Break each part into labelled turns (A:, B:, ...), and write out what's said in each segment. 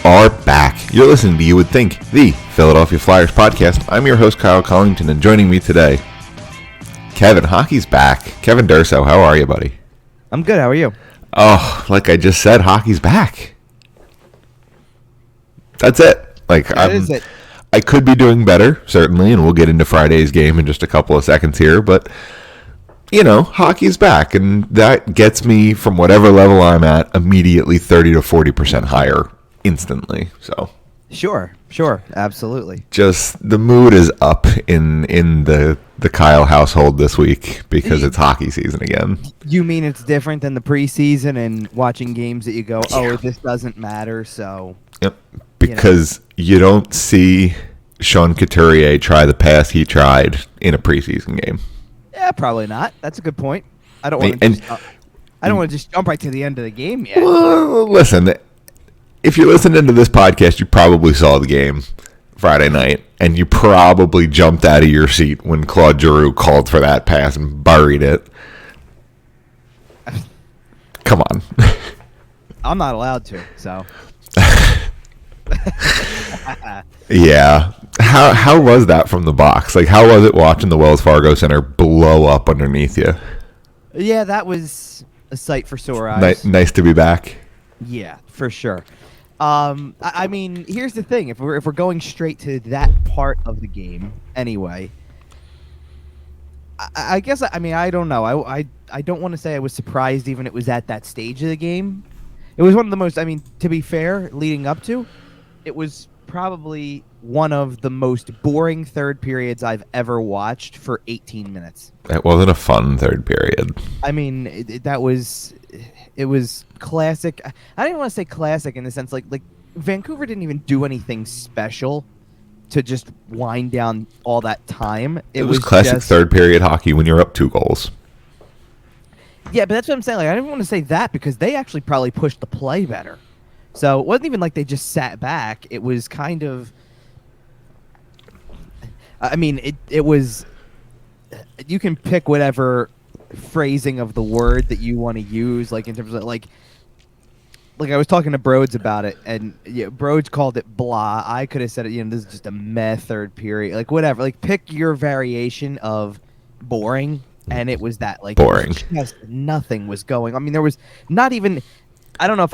A: are back. You're listening to You Would Think, the Philadelphia Flyers podcast. I'm your host, Kyle Collington, and joining me today, Kevin. Hockey's back. Kevin Durso, how are you, buddy?
B: I'm good. How are you?
A: Oh, like I just said, hockey's back. That's it.
B: That is it.
A: I could be doing better, certainly, and we'll get into Friday's game in just a couple of seconds here, but, you know, hockey's back, and that gets me from whatever level I'm at immediately 30 to 40% higher instantly, so.
B: Sure, absolutely.
A: Just the mood is up in the Kyle household this week because it's hockey season again.
B: You mean it's different than the preseason and watching games that you go, oh, this doesn't matter, so.
A: Yep, because you don't see Sean Couturier try the pass he tried in a preseason game.
B: Yeah, probably not. That's a good point. I don't want to just jump right to the end of the game yet.
A: Well, listen, if you're listening to this podcast, you probably saw the game Friday night, and you probably jumped out of your seat when Claude Giroux called for that pass and buried it. Come on.
B: I'm not allowed to, so.
A: Yeah. How was that from the box? Like, how was it watching the Wells Fargo Center blow up underneath you?
B: Yeah, that was a sight for sore eyes.
A: Nice to be back.
B: Yeah, for sure. I mean, here's the thing: if we're going straight to that part of the game, anyway, I guess I don't know. I don't want to say I was surprised, even it was at that stage of the game. It was one of the most. I mean, to be fair, leading up to, it was probably one of the most boring third periods I've ever watched for 18 minutes.
A: That wasn't a fun third period.
B: I mean, it was classic. I don't even want to say classic in the sense like Vancouver didn't even do anything special to just wind down all that time.
A: It was classic third period hockey when you're up 2 goals.
B: Yeah, but that's what I'm saying. Like, I didn't want to say that because they actually probably pushed the play better. So it wasn't even like they just sat back. It was kind of, I mean, it was, you can pick whatever phrasing of the word that you want to use, like in terms of like I was talking to Broads about it, and Broads called it blah. I could have said it, this is just a meh third period, like whatever. Like pick your variation of boring, and it was that like
A: boring.
B: Just nothing was going. I mean, there was not even. I don't know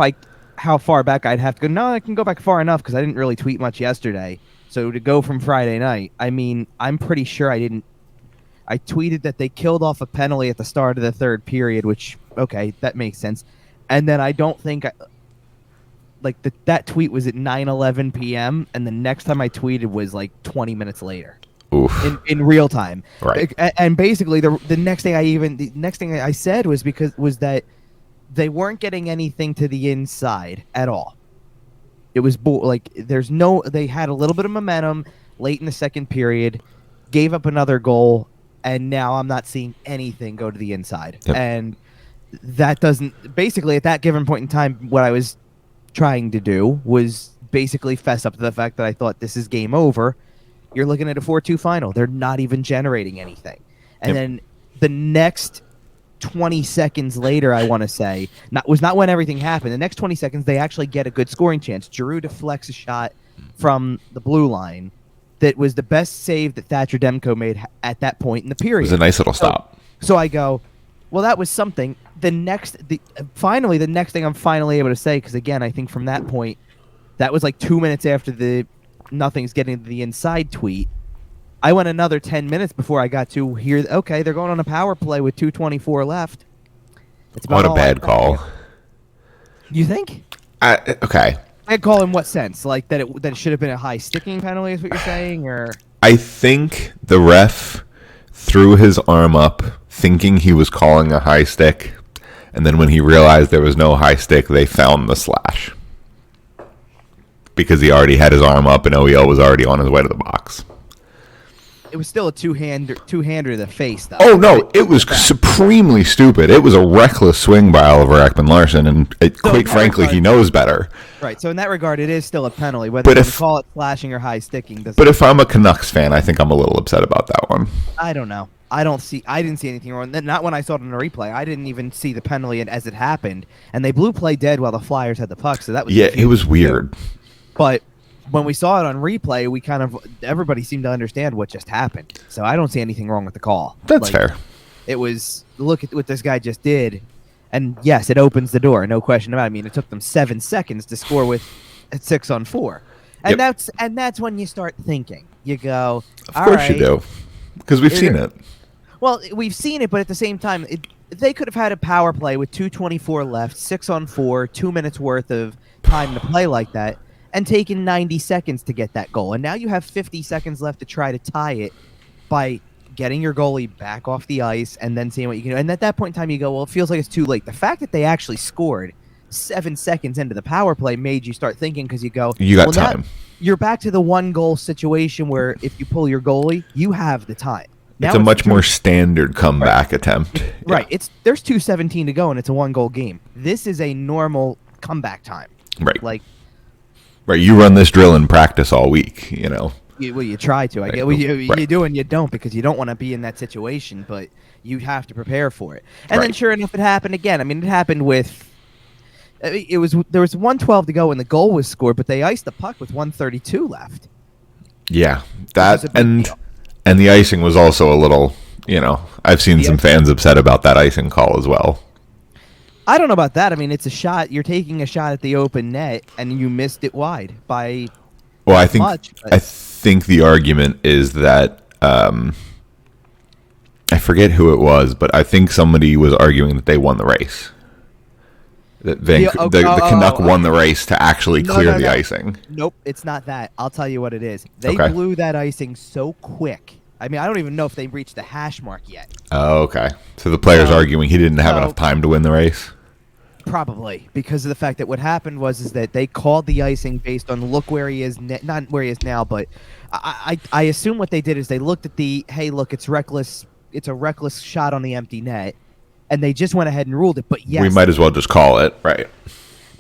B: how far back I'd have to go. No, I can go back far enough because I didn't really tweet much yesterday. So to go from Friday night, I mean, I'm pretty sure I didn't. I tweeted that they killed off a penalty at the start of the third period, which, okay, that makes sense. And then I don't think, that tweet was at 9:11 p.m., and the next time I tweeted was like 20 minutes later.
A: Oof.
B: In real time.
A: Right.
B: And basically, the next thing I said was that they weren't getting anything to the inside at all. It was they had a little bit of momentum late in the second period, gave up another goal, and now I'm not seeing anything go to the inside.
A: Yep.
B: And that doesn't, basically at that given point in time, what I was trying to do was basically fess up to the fact that I thought this is game over. You're looking at a 4-2 final. They're not even generating anything. And then the next 20 seconds later, I want to say, was not when everything happened. The next 20 seconds, they actually get a good scoring chance. Giroux deflects a shot from the blue line that was the best save that Thatcher Demko made at that point in the period.
A: It was a nice little stop.
B: So I go, well, that was something. The next thing I'm finally able to say, because again, I think from that point, that was like 2 minutes after the nothing's getting to the inside tweet. I went another 10 minutes before I got to hear, okay, they're going on a power play with 2:24 left.
A: What a bad call.
B: You think?
A: Okay.
B: Bad call in what sense? Like that it should have been a high sticking penalty is what you're saying? Or
A: I think the ref threw his arm up thinking he was calling a high stick, and then when he realized there was no high stick, they found the slash. Because he already had his arm up and OEL was already on his way to the box.
B: It was still a two-hander to the face, though.
A: Oh, no, it was supremely stupid. It was a reckless swing by Oliver Ekman-Larsson, and quite frankly, he knows better.
B: Right, so in that regard, it is still a penalty, whether you call it slashing or high sticking.
A: But if I'm a Canucks fan, I think I'm a little upset about that one.
B: I don't know. I didn't see anything wrong. Not when I saw it in the replay. I didn't even see the penalty as it happened, and they blew play dead while the Flyers had the puck, so that was
A: it was weird.
B: But when we saw it on replay, everybody seemed to understand what just happened. So I don't see anything wrong with the call.
A: That's fair.
B: It was, look at what this guy just did. And yes, it opens the door, no question about it. I mean, it took them 7 seconds to score with 6-on-4. And that's when you start thinking. You go,
A: of course you do. Because we've seen it.
B: Well, we've seen it, but at the same time, they could have had a power play with 2:24 left, 6-on-4, 2 minutes worth of time to play like that, and taken 90 seconds to get that goal. And now you have 50 seconds left to try to tie it by getting your goalie back off the ice and then seeing what you can do. And at that point in time, you go, well, it feels like it's too late. The fact that they actually scored 7 seconds into the power play made you start thinking, because you go,
A: you got time.
B: You're back to the 1-goal situation where if you pull your goalie, you have the time. Now
A: it's a much more standard comeback attempt.
B: Right. Yeah. There's 2:17 to go, and it's a 1-goal game. This is a normal comeback time.
A: Right.
B: Right.
A: You run this drill in practice all week,
B: You try to. I get. You do and you don't, because you don't want to be in that situation, but you have to prepare for it. And then, sure enough, it happened again. I mean, it happened with. There was 1:12 to go, and the goal was scored, but they iced the puck with 1:32 left.
A: Yeah, that and the icing was also a little. I've seen some fans upset about that icing call as well.
B: I don't know about that. I mean, it's a shot. You're taking a shot at the open net, and you missed it wide by.
A: Well, I think the argument is that I forget who it was, but I think somebody was arguing that they won the race. That the Canuck won the race to actually clear the icing.
B: Nope, it's not that. I'll tell you what it is. They blew that icing so quick. I mean, I don't even know if they reached the hash mark yet.
A: Oh, okay. So the player's arguing he didn't have enough time to win the race?
B: Probably, because of the fact that what happened was that they called the icing based on look where he is, not where he is now, but I assume what they did is they looked at it's reckless. It's a reckless shot on the empty net, and they just went ahead and ruled it. But yes,
A: we might as well just call it, right?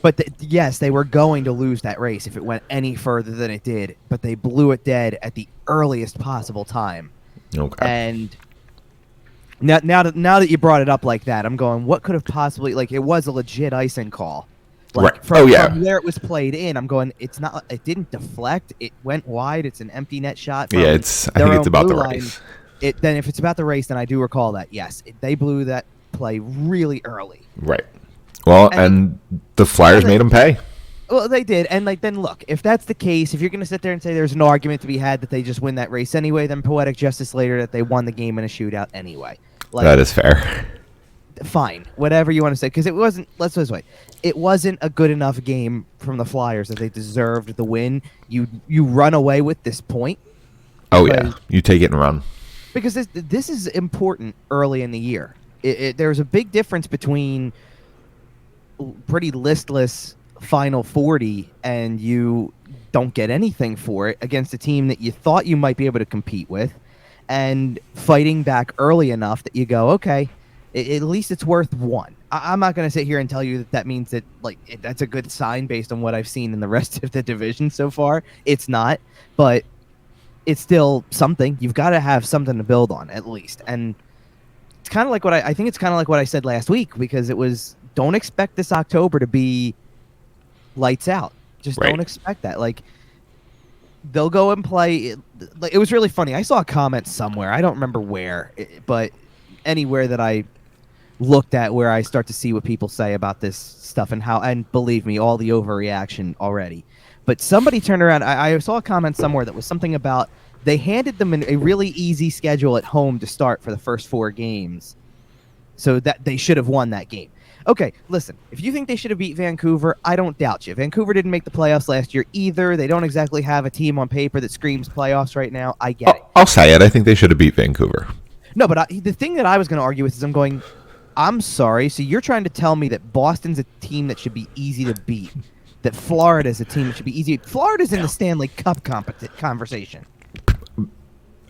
B: But yes, they were going to lose that race if it went any further than it did. But they blew it dead at the earliest possible time.
A: Okay.
B: And now that you brought it up like that, I'm going, what could have possibly, it was a legit icing call.
A: Right.
B: From where it was played in, I'm going, it didn't deflect. It went wide. It's an empty net shot.
A: Yeah, I think it's about the race.
B: Then if it's about the race, then I do recall that. Yes, they blew that play really early.
A: Right. Well, and the Flyers made them pay.
B: Well, they did. And then look, if that's the case, if you're going to sit there and say there's an argument to be had that they just win that race anyway, then poetic justice later that they won the game in a shootout anyway.
A: That is fair.
B: Fine, whatever you want to say, because it wasn't. Let's put it this way: it wasn't a good enough game from the Flyers that they deserved the win. You run away with this point.
A: Oh yeah, you take it and run.
B: Because this is important early in the year. There's a big difference between pretty listless Final 40 and you don't get anything for it against a team that you thought you might be able to compete with, and fighting back early enough that you go, okay, at least it's worth one. I'm not going to sit here and tell you that means that that's a good sign based on what I've seen in the rest of the division so far. It's not, but it's still something. You've got to have something to build on at least. And it's kind of like I think it's kind of like what I said last week, because it was, don't expect this October to be lights out. Just don't expect that. They'll go and play. It was really funny. I saw a comment somewhere. I don't remember where, but anywhere that I looked at where I start to see what people say about this stuff and believe me, all the overreaction already. But somebody turned around. I saw a comment somewhere that was something about they handed them a really easy schedule at home to start for the first 4 games, so that they should have won that game. Okay, listen, if you think they should have beat Vancouver, I don't doubt you. Vancouver didn't make the playoffs last year either. They don't exactly have a team on paper that screams playoffs right now. I get it.
A: I'll say it. I think they should have beat Vancouver.
B: No, but the thing that I was going to argue with is I'm sorry, so you're trying to tell me that Boston's a team that should be easy to beat, that Florida's a team that should be easy. Florida's in the Stanley Cup conversation.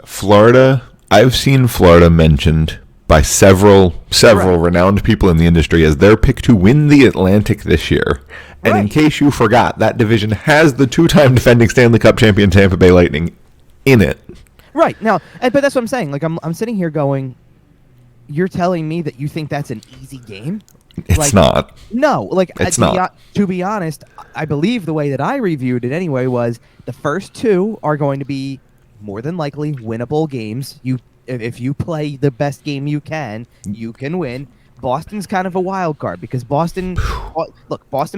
A: Florida, I've seen Florida mentioned by several renowned people in the industry as their pick to win the Atlantic this year. And in case you forgot, that division has the 2-time defending Stanley Cup champion Tampa Bay Lightning in it.
B: Right. Now, but that's what I'm saying. I'm sitting here going, you're telling me that you think that's an easy game?
A: It's not.
B: No, like
A: It's not.
B: To be honest, I believe the way that I reviewed it anyway was the first two are going to be more than likely winnable games. If you play the best game you can win. Boston's kind of a wild card because Boston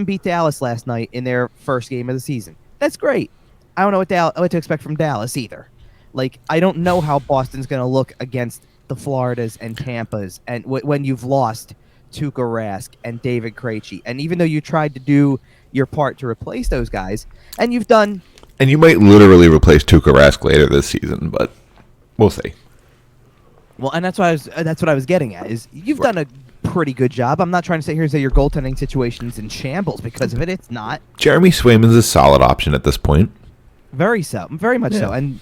B: beat Dallas last night in their first game of the season. That's great. I don't know what to expect from Dallas either. Like, I don't know how Boston's going to look against the Floridas and Tampas and when you've lost Tuukka Rask and David Krejci. And even though you tried to do your part to replace those guys, and you've done...
A: And you might literally replace Tuukka Rask later this season, but we'll see.
B: Well, and that's what I was getting at, is you've done a pretty good job. I'm not trying to sit here and say your goaltending situation's in shambles because of it. It's not.
A: Jeremy Swayman's a solid option at this point.
B: Very much so. And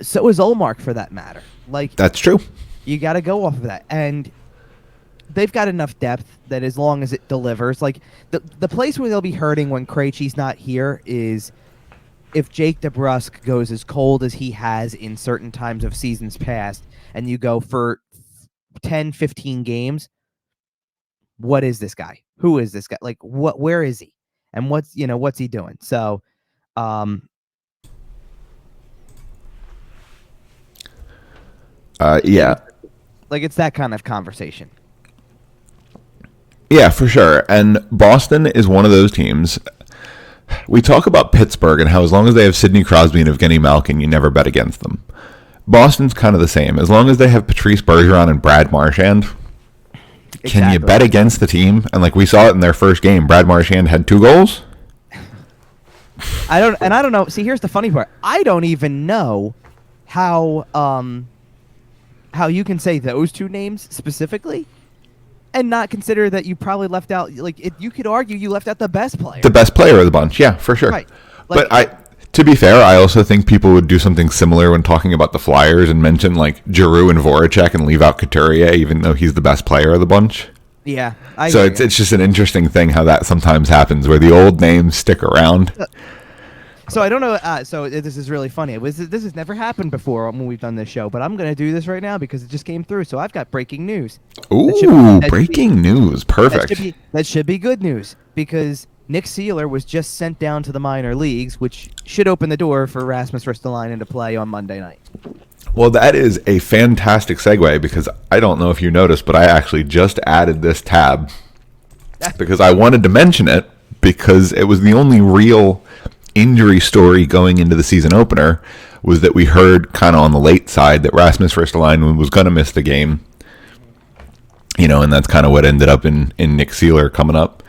B: so is Olmark, for that matter. Like,
A: that's true.
B: You got to go off of that. And they've got enough depth that as long as it delivers, like the place where they'll be hurting when Krejci's not here is if Jake DeBrusk goes as cold as he has in certain times of seasons past, and you go for 10, 15 games, what is this guy? Who is this guy? Like, where is he? And what's he doing? So,
A: yeah.
B: Like, it's that kind of conversation.
A: Yeah, for sure. And Boston is one of those teams. We talk about Pittsburgh and how as long as they have Sidney Crosby and Evgeny Malkin, you never bet against them. Boston's kind of the same. As long as they have Patrice Bergeron and Brad Marchand, can you bet against the team? And like we saw it in their first game, Brad Marchand had 2 goals.
B: I don't know. See, here's the funny part. I don't even know how you can say those 2 names specifically and not consider that you probably left out, like, you could argue you left out the best player.
A: The best player of the bunch, yeah, for sure.
B: Right. Like,
A: But to be fair, I also think people would do something similar when talking about the Flyers and mention like Giroux and Voracek and leave out Couturier, even though he's the best player of the bunch.
B: Yeah.
A: So it's just an interesting thing how that sometimes happens where the old names stick around.
B: So I don't know. So this is really funny. This has never happened before when we've done this show, but I'm going to do this right now because it just came through. So I've got breaking news.
A: Ooh, breaking news. Perfect.
B: That should be good news because Nick Seeler was just sent down to the minor leagues, which should open the door for Rasmus Ristolainen to play on Monday night.
A: Well, that is a fantastic segue because I don't know if you noticed, but I actually just added this tab because I wanted to mention it because it was the only real injury story going into the season opener was that we heard kind of on the late side that Rasmus Ristolainen was going to miss the game, and that's kind of what ended up in Nick Seeler coming up.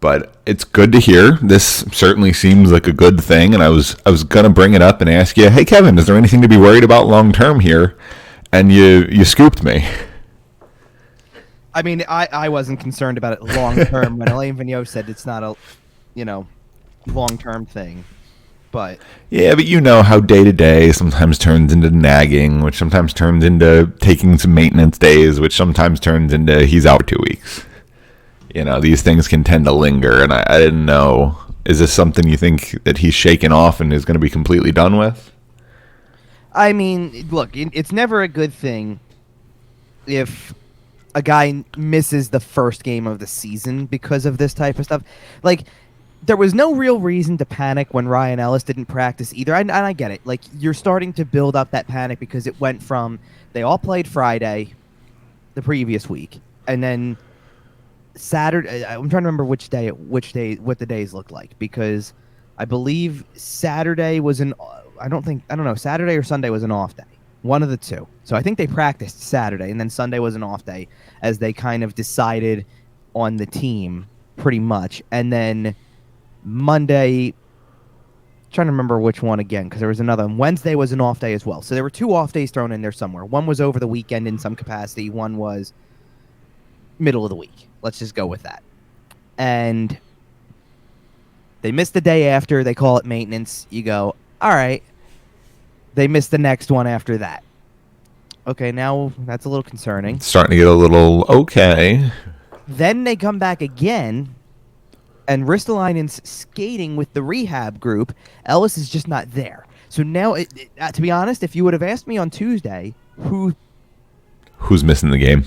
A: But it's good to hear. This certainly seems like a good thing, and I was going to bring it up and ask you, hey Kevin, is there anything to be worried about long term here? And you scooped me.
B: I mean, I wasn't concerned about it long term when Alain Vigneault said it's not a long-term thing, but
A: you know how day-to-day sometimes turns into nagging, which sometimes turns into taking some maintenance days, which sometimes turns into he's out for 2 weeks. These things can tend to linger, and I didn't know, is this something you think that he's shaken off and is going to be completely done with?
B: I mean, look, it's never a good thing if a guy misses the first game of the season because of this type of stuff. Like, there was no real reason to panic when Ryan Ellis didn't practice either. And I get it. Like, you're starting to build up that panic because it went from they all played Friday the previous week, and then Saturday. I'm trying to remember what the days looked like because I believe Saturday was Saturday or Sunday was an off day. One of the two. So I think they practiced Saturday, and then Sunday was an off day as they kind of decided on the team pretty much. And then Monday, trying to remember which one again, because there was another one. Wednesday was an off day as well. So there were 2 off days thrown in there somewhere. One was over the weekend in some capacity. One was middle of the week. Let's just go with that. And they missed the day after. They call it maintenance. You go, all right. They missed the next one after that. Okay, now that's a little concerning.
A: It's starting to get a little okay.
B: Then they come back again, and Ristolainen's skating with the rehab group. Ellis is just not there. So now, to be honest, if you would have asked me on Tuesday
A: who's missing the game,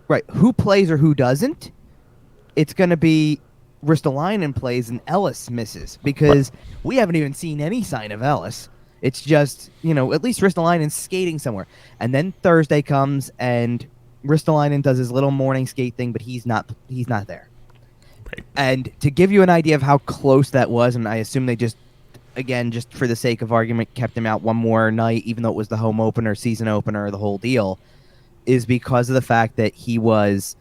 B: right, who plays or who doesn't, it's going to be Ristolainen plays and Ellis misses because we haven't even seen any sign of Ellis. It's just, at least Ristolainen's skating somewhere. And then Thursday comes and Ristolainen does his little morning skate thing, but he's not there.
A: Right.
B: And to give you an idea of how close that was, and I assume they just for the sake of argument, kept him out one more night, even though it was the home opener, season opener, the whole deal, is because of the fact that he was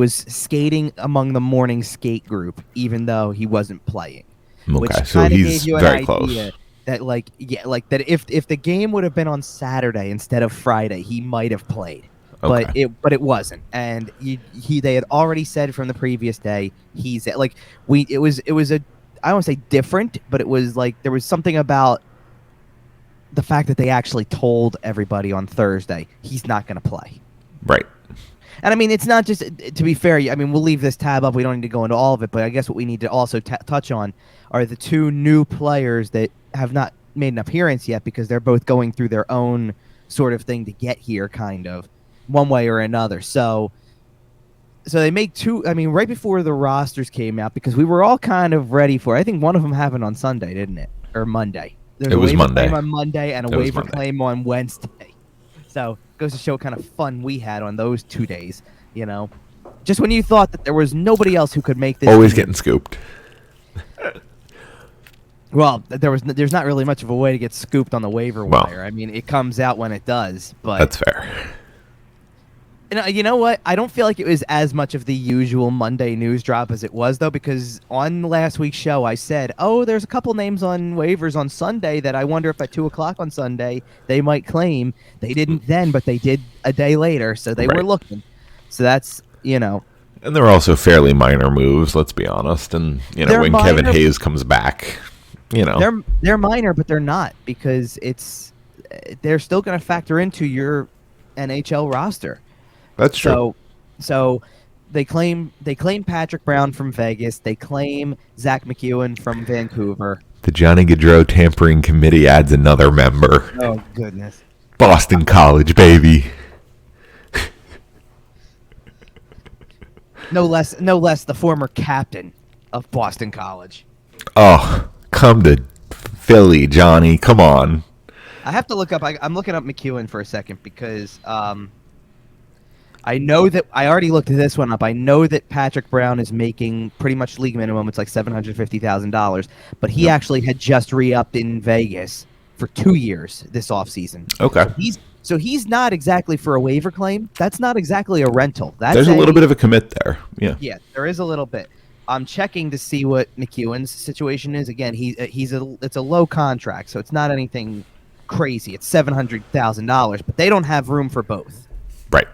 B: skating among the morning skate group, even though he wasn't playing.
A: Okay, so he's very close.
B: That that if the game would have been on Saturday instead of Friday, he might have played.
A: Okay.
B: But it wasn't, and they had already said from the previous day it was a, I don't want to say different, but it was like there was something about the fact that they actually told everybody on Thursday he's not going to play.
A: Right.
B: And I mean, it's not just, to be fair, I mean, we'll leave this tab up. We don't need to go into all of it, but I guess what we need to also touch on are the two new players that have not made an appearance yet because they're both going through their own sort of thing to get here, kind of, one way or another. So they make two, I mean, right before the rosters came out, because we were all kind of ready for it. I think one of them happened on Sunday, didn't it? Or Monday.
A: It was Monday.
B: Claim on Monday and a waiver claim on Wednesday. So goes to show what kind of fun we had on those 2 days, Just when you thought that there was nobody else who could make this.
A: Always getting scooped.
B: Well, there's not really much of a way to get scooped on the waiver wire. I mean, it comes out when it does, but
A: that's fair.
B: And you know what? I don't feel like it was as much of the usual Monday news drop as it was, though, because on last week's show I said, there's a couple names on waivers on Sunday that I wonder if at 2 o'clock on Sunday they might claim. They didn't then, but they did a day later, so they were looking. So that's,
A: And they're also fairly minor moves, let's be honest. And, when minor, Kevin Hayes comes back,
B: They're minor, but they're not, because they're still going to factor into your NHL roster.
A: That's true.
B: So they claim Patrick Brown from Vegas. They claim Zach McEwen from Vancouver.
A: The Johnny Gaudreau tampering committee adds another member.
B: Oh goodness!
A: Boston College, baby.
B: No less the former captain of Boston College.
A: Oh, come to Philly, Johnny. Come on.
B: I have to look up. I'm looking up McEwen for a second because I know that I already looked this one up. I know that Patrick Brown is making pretty much league minimum. It's like $750,000, but he actually had just re-upped in Vegas for 2 years this offseason.
A: Okay.
B: So he's not exactly for a waiver claim. That's not exactly a rental.
A: There's a little bit of a commit there. Yeah.
B: Yeah, there is a little bit. I'm checking to see what McEwen's situation is. Again, it's a low contract, so it's not anything crazy. It's $700,000, but they don't have room for both.
A: Right.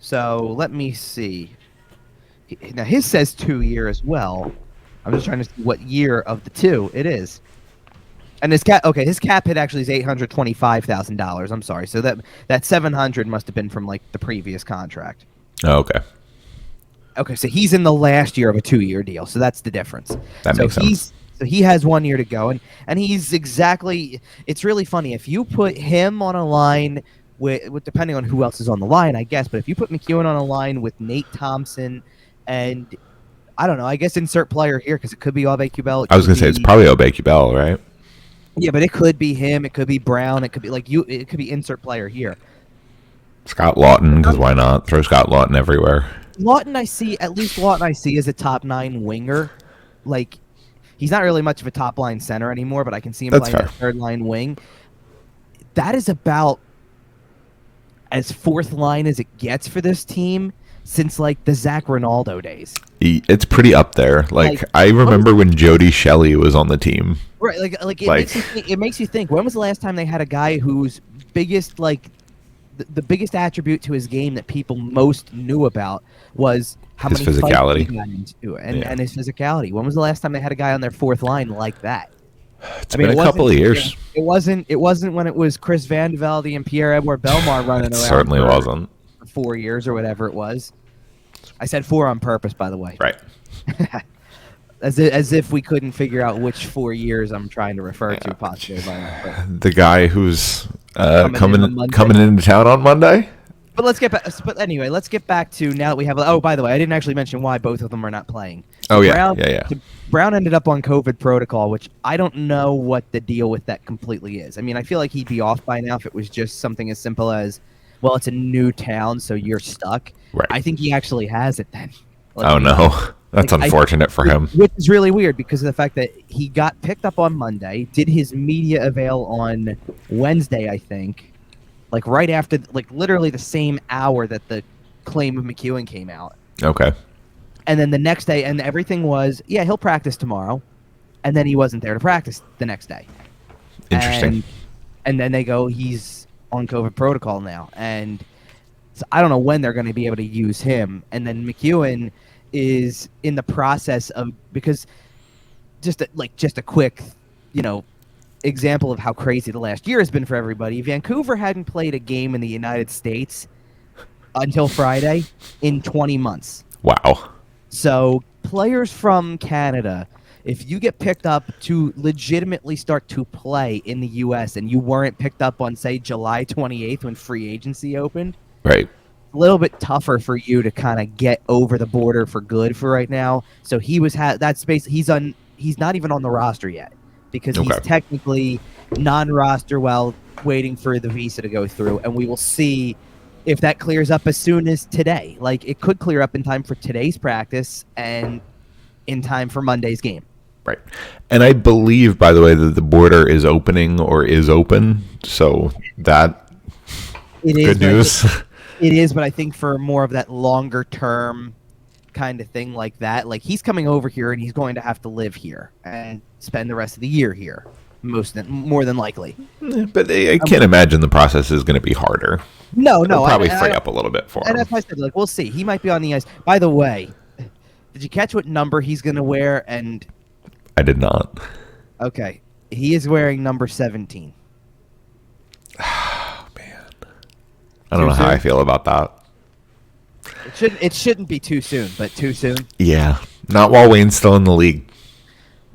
B: So let me see. Now his says 2 year as well. I'm just trying to see what year of the two it is. And his cap hit actually is $825,000. I'm sorry. So that 700 must have been from like the previous contract.
A: Oh, okay.
B: Okay, so he's in the last year of a 2-year deal. So that's the difference.
A: That makes sense.
B: So he has 1 year to go, and he's exactly. It's really funny if you put him on a line with depending on who else is on the line, I guess. But if you put McEwen on a line with Nate Thompson and I don't know, I guess insert player here because it could be Aube-Kubel.
A: I was going to say it's probably Aube-Kubel, right?
B: Yeah, but it could be him. It could be Brown. It could be It could be insert player here.
A: Scott Lawton, because why not? Throw Scott Lawton everywhere.
B: Lawton, I see as a top 9 winger. Like, he's not really much of a top line center anymore, but I can see him playing that third line wing. That is about as fourth line as it gets for this team since like the Zach Ronaldo days.
A: It's pretty up there. Like I remember when Jody Shelley was on the team.
B: Right, it makes you think. When was the last time they had a guy whose biggest the biggest attribute to his game that people most knew about was how
A: his
B: many
A: physicality
B: he got into and his physicality. When was the last time they had a guy on their fourth line like that?
A: It's been a couple of years.
B: It wasn't when it was Chris Van Velde and Pierre-Edouard Bellemare running around.
A: Certainly wasn't.
B: For 4 years or whatever it was. I said 4 on purpose, by the way.
A: Right.
B: As if we couldn't figure out which 4 years I'm trying to refer to possibly.
A: The guy who's coming into town on Monday?
B: But let's get back. But anyway, let's get back to now that we have. Oh, by the way, I didn't actually mention why both of them are not playing.
A: Oh yeah,
B: Brown,
A: yeah.
B: Brown ended up on COVID protocol, which I don't know what the deal with that completely is. I mean, I feel like he'd be off by now if it was just something as simple as, well, it's a new town, so you're stuck.
A: Right.
B: I think he actually has it then.
A: Oh no, that's unfortunate for him.
B: Which is really weird because of the fact that he got picked up on Monday, did his media avail on Wednesday, I think. Like right after, like literally the same hour that the claim of McEwen came out.
A: Okay.
B: And then the next day, and everything was, yeah, he'll practice tomorrow. And then he wasn't there to practice the next day.
A: Interesting.
B: And then they go, he's on COVID protocol now. And so I don't know when they're going to be able to use him. And then McEwen is in the process of, because just a quick, example of how crazy the last year has been for everybody. Vancouver hadn't played a game in the United States until Friday in 20 months.
A: Wow.
B: So players from Canada, if you get picked up to legitimately start to play in the U.S. and you weren't picked up on, say, July 28th when free agency opened,
A: right,
B: a little bit tougher for you to kind of get over the border for good for right now. So he was that space. He's not even on the roster yet. Because he's technically non-roster while waiting for the visa to go through, and we will see if that clears up as soon as today. Like, it could clear up in time for today's practice and in time for Monday's game.
A: Right. And I believe, by the way, that the border is opening or is open, so that
B: it is
A: good news.
B: It is, but I think for more of that longer-term kind of thing like that, like he's coming over here and he's going to have to live here and spend the rest of the year here, more than likely.
A: But I can't imagine the process is going to be harder.
B: No,
A: It'll probably free up a little bit for him.
B: And that's why I said, like, we'll see. He might be on the ice. By the way, did you catch what number he's going to wear? And
A: I did not.
B: Okay, he is wearing number 17.
A: Oh, man, I don't know how I feel about that.
B: It shouldn't be too soon, but too soon.
A: Yeah, not while Wayne's still in the league.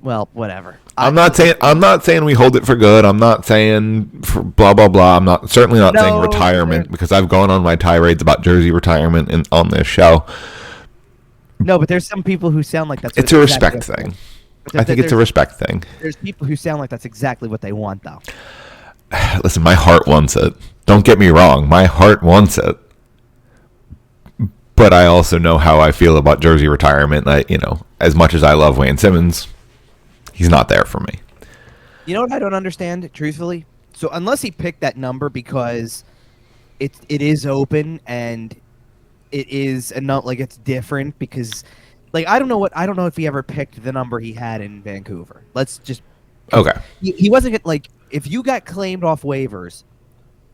B: Well, whatever.
A: I'm not saying we hold it for good. I'm not saying for blah blah blah. I'm certainly not saying retirement because I've gone on my tirades about jersey retirement on this show.
B: No, but there's some people who sound like that's.
A: It's a respect thing. I think it's a respect thing.
B: There's people who sound like that's exactly what they want, though.
A: Listen, my heart wants it. Don't get me wrong. My heart wants it. But I also know how I feel about jersey retirement. As much as I love Wayne Simmons, he's not there for me.
B: You know what I don't understand, truthfully? So unless he picked that number because it is open and it is it's different because I don't know if he ever picked the number he had in Vancouver. Let's just
A: okay.
B: He wasn't if you got claimed off waivers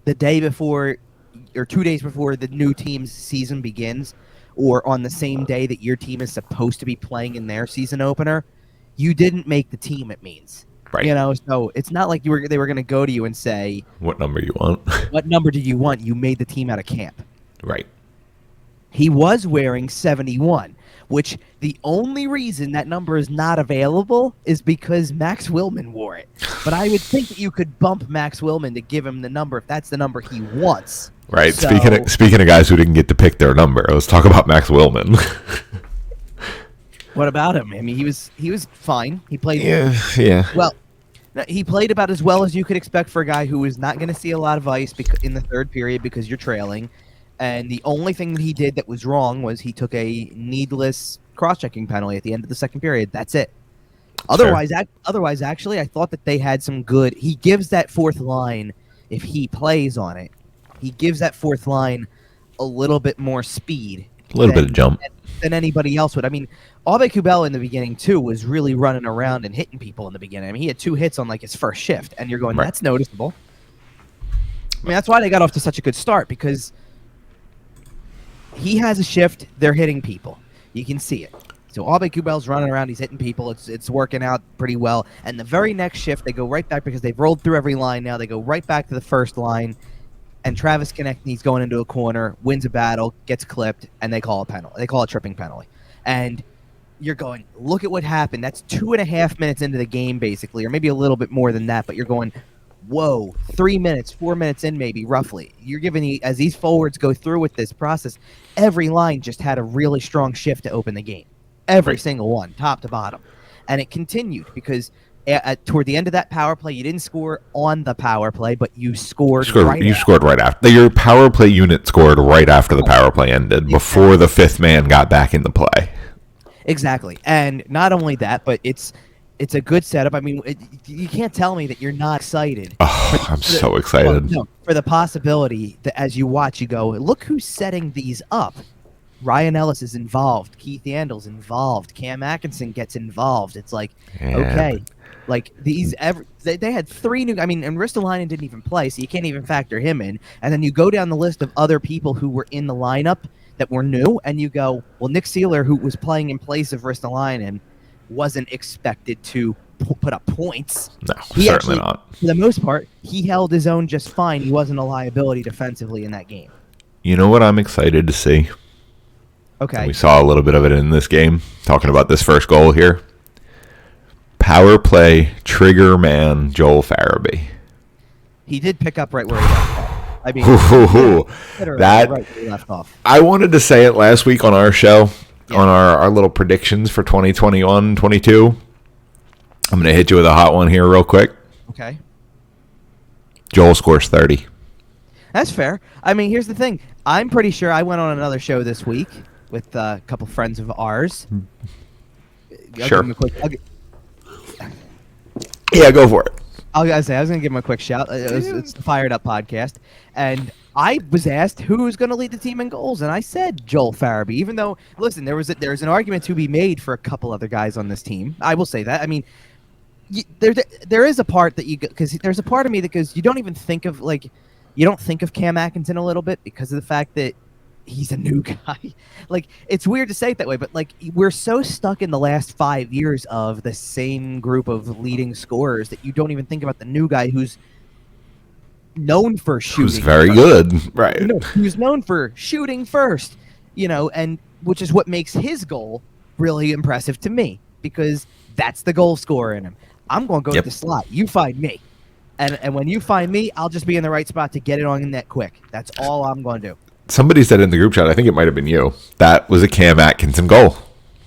B: the day before or 2 days before the new team's season begins, or on the same day that your team is supposed to be playing in their season opener, you didn't make the team, it means.
A: Right.
B: So it's not like they were going to go to you and say,
A: what number you want?
B: What number do you want? You made the team out of camp.
A: Right.
B: He was wearing 71, which the only reason that number is not available is because Max Willman wore it. But I would think that you could bump Max Willman to give him the number if that's the number he wants.
A: Right.
B: So,
A: speaking of guys who didn't get to pick their number, let's talk about Max Willman.
B: What about him? I mean, he was fine. He played.
A: Yeah.
B: Well, he played about as well as you could expect for a guy who is not going to see a lot of ice in the third period because you're trailing. And the only thing that he did that was wrong was he took a needless cross-checking penalty at the end of the second period. That's it. Otherwise, actually, I thought that they had some good. He gives that fourth line, if he plays on it, he gives that fourth line a little bit more speed.
A: A little bit of jump.
B: Than anybody else would. I mean, Abe Kubel in the beginning, too, was really running around and hitting people in the beginning. I mean, he had 2 hits on, his first shift, and you're going, That's noticeable. I mean, that's why they got off to such a good start, because he has a shift, they're hitting people. You can see it. So Abe Kubel's running around, he's hitting people, it's working out pretty well. And the very next shift, they go right back, because they've rolled through every line now, they go right back to the first line, and Travis Konechny's going into a corner, wins a battle, gets clipped, and they call a penalty. They call a tripping penalty. And you're going, look at what happened. That's 2.5 minutes into the game, basically, or maybe a little bit more than that, but you're going, whoa, 3 minutes, 4 minutes in, maybe roughly. You're giving as these forwards go through with this process, every line just had a really strong shift to open the game. Every single one, top to bottom. And it continued because toward the end of that power play, you didn't score on the power play, but you scored
A: right after. Your power play unit scored right after the power play ended, before the fifth man got back into play.
B: Exactly. And not only that, but it's a good setup. I mean, you can't tell me that you're not excited.
A: Oh, I'm so excited.
B: For the possibility that as you watch, you go, look who's setting these up. Ryan Ellis is involved. Keith Yandel's involved. Cam Atkinson gets involved. It's like, okay. Like, they had 3 new... I mean, and Ristolainen didn't even play, so you can't even factor him in. And then you go down the list of other people who were in the lineup that were new, and you go, well, Nick Seeler, who was playing in place of Ristolainen, wasn't expected to put up points.
A: No, certainly not.
B: For the most part, he held his own just fine. He wasn't a liability defensively in that game.
A: You know what I'm excited to see?
B: Okay.
A: And we saw a little bit of it in this game, talking about this first goal here. Power play trigger man Joel Farabee.
B: He did pick up right where he left off. I mean,
A: that
B: right where he left off.
A: I wanted to say it last week on our show, on our little predictions for 2021-22. I'm going to hit you with a hot one here real quick.
B: Okay.
A: Joel scores 30.
B: That's fair. I mean, here's the thing. I'm pretty sure I went on another show this week with a couple friends of ours.
A: Sure. Yeah, go for it.
B: I was going to give him a quick shout. It's the Fired Up podcast. And I was asked who's going to lead the team in goals, and I said Joel Farabee, even though, listen, there's an argument to be made for a couple other guys on this team. I will say that. I mean, there is a part that because there's a part of me that goes, you don't even think of, like, you don't think of Cam Atkinson a little bit because of the fact that he's a new guy. Like, it's weird to say it that way, but like, we're so stuck in the last 5 years of the same group of leading scorers that you don't even think about the new guy who's known for shooting.
A: Who's very good, right?
B: Who's known for shooting first, and which is what makes his goal really impressive to me, because that's the goal scorer in him. I'm going to go to the slot. You find me. And when you find me, I'll just be in the right spot to get it on in net quick. That's all I'm going to do.
A: Somebody said in the group chat, I think it might have been you, that was a Cam Atkinson goal.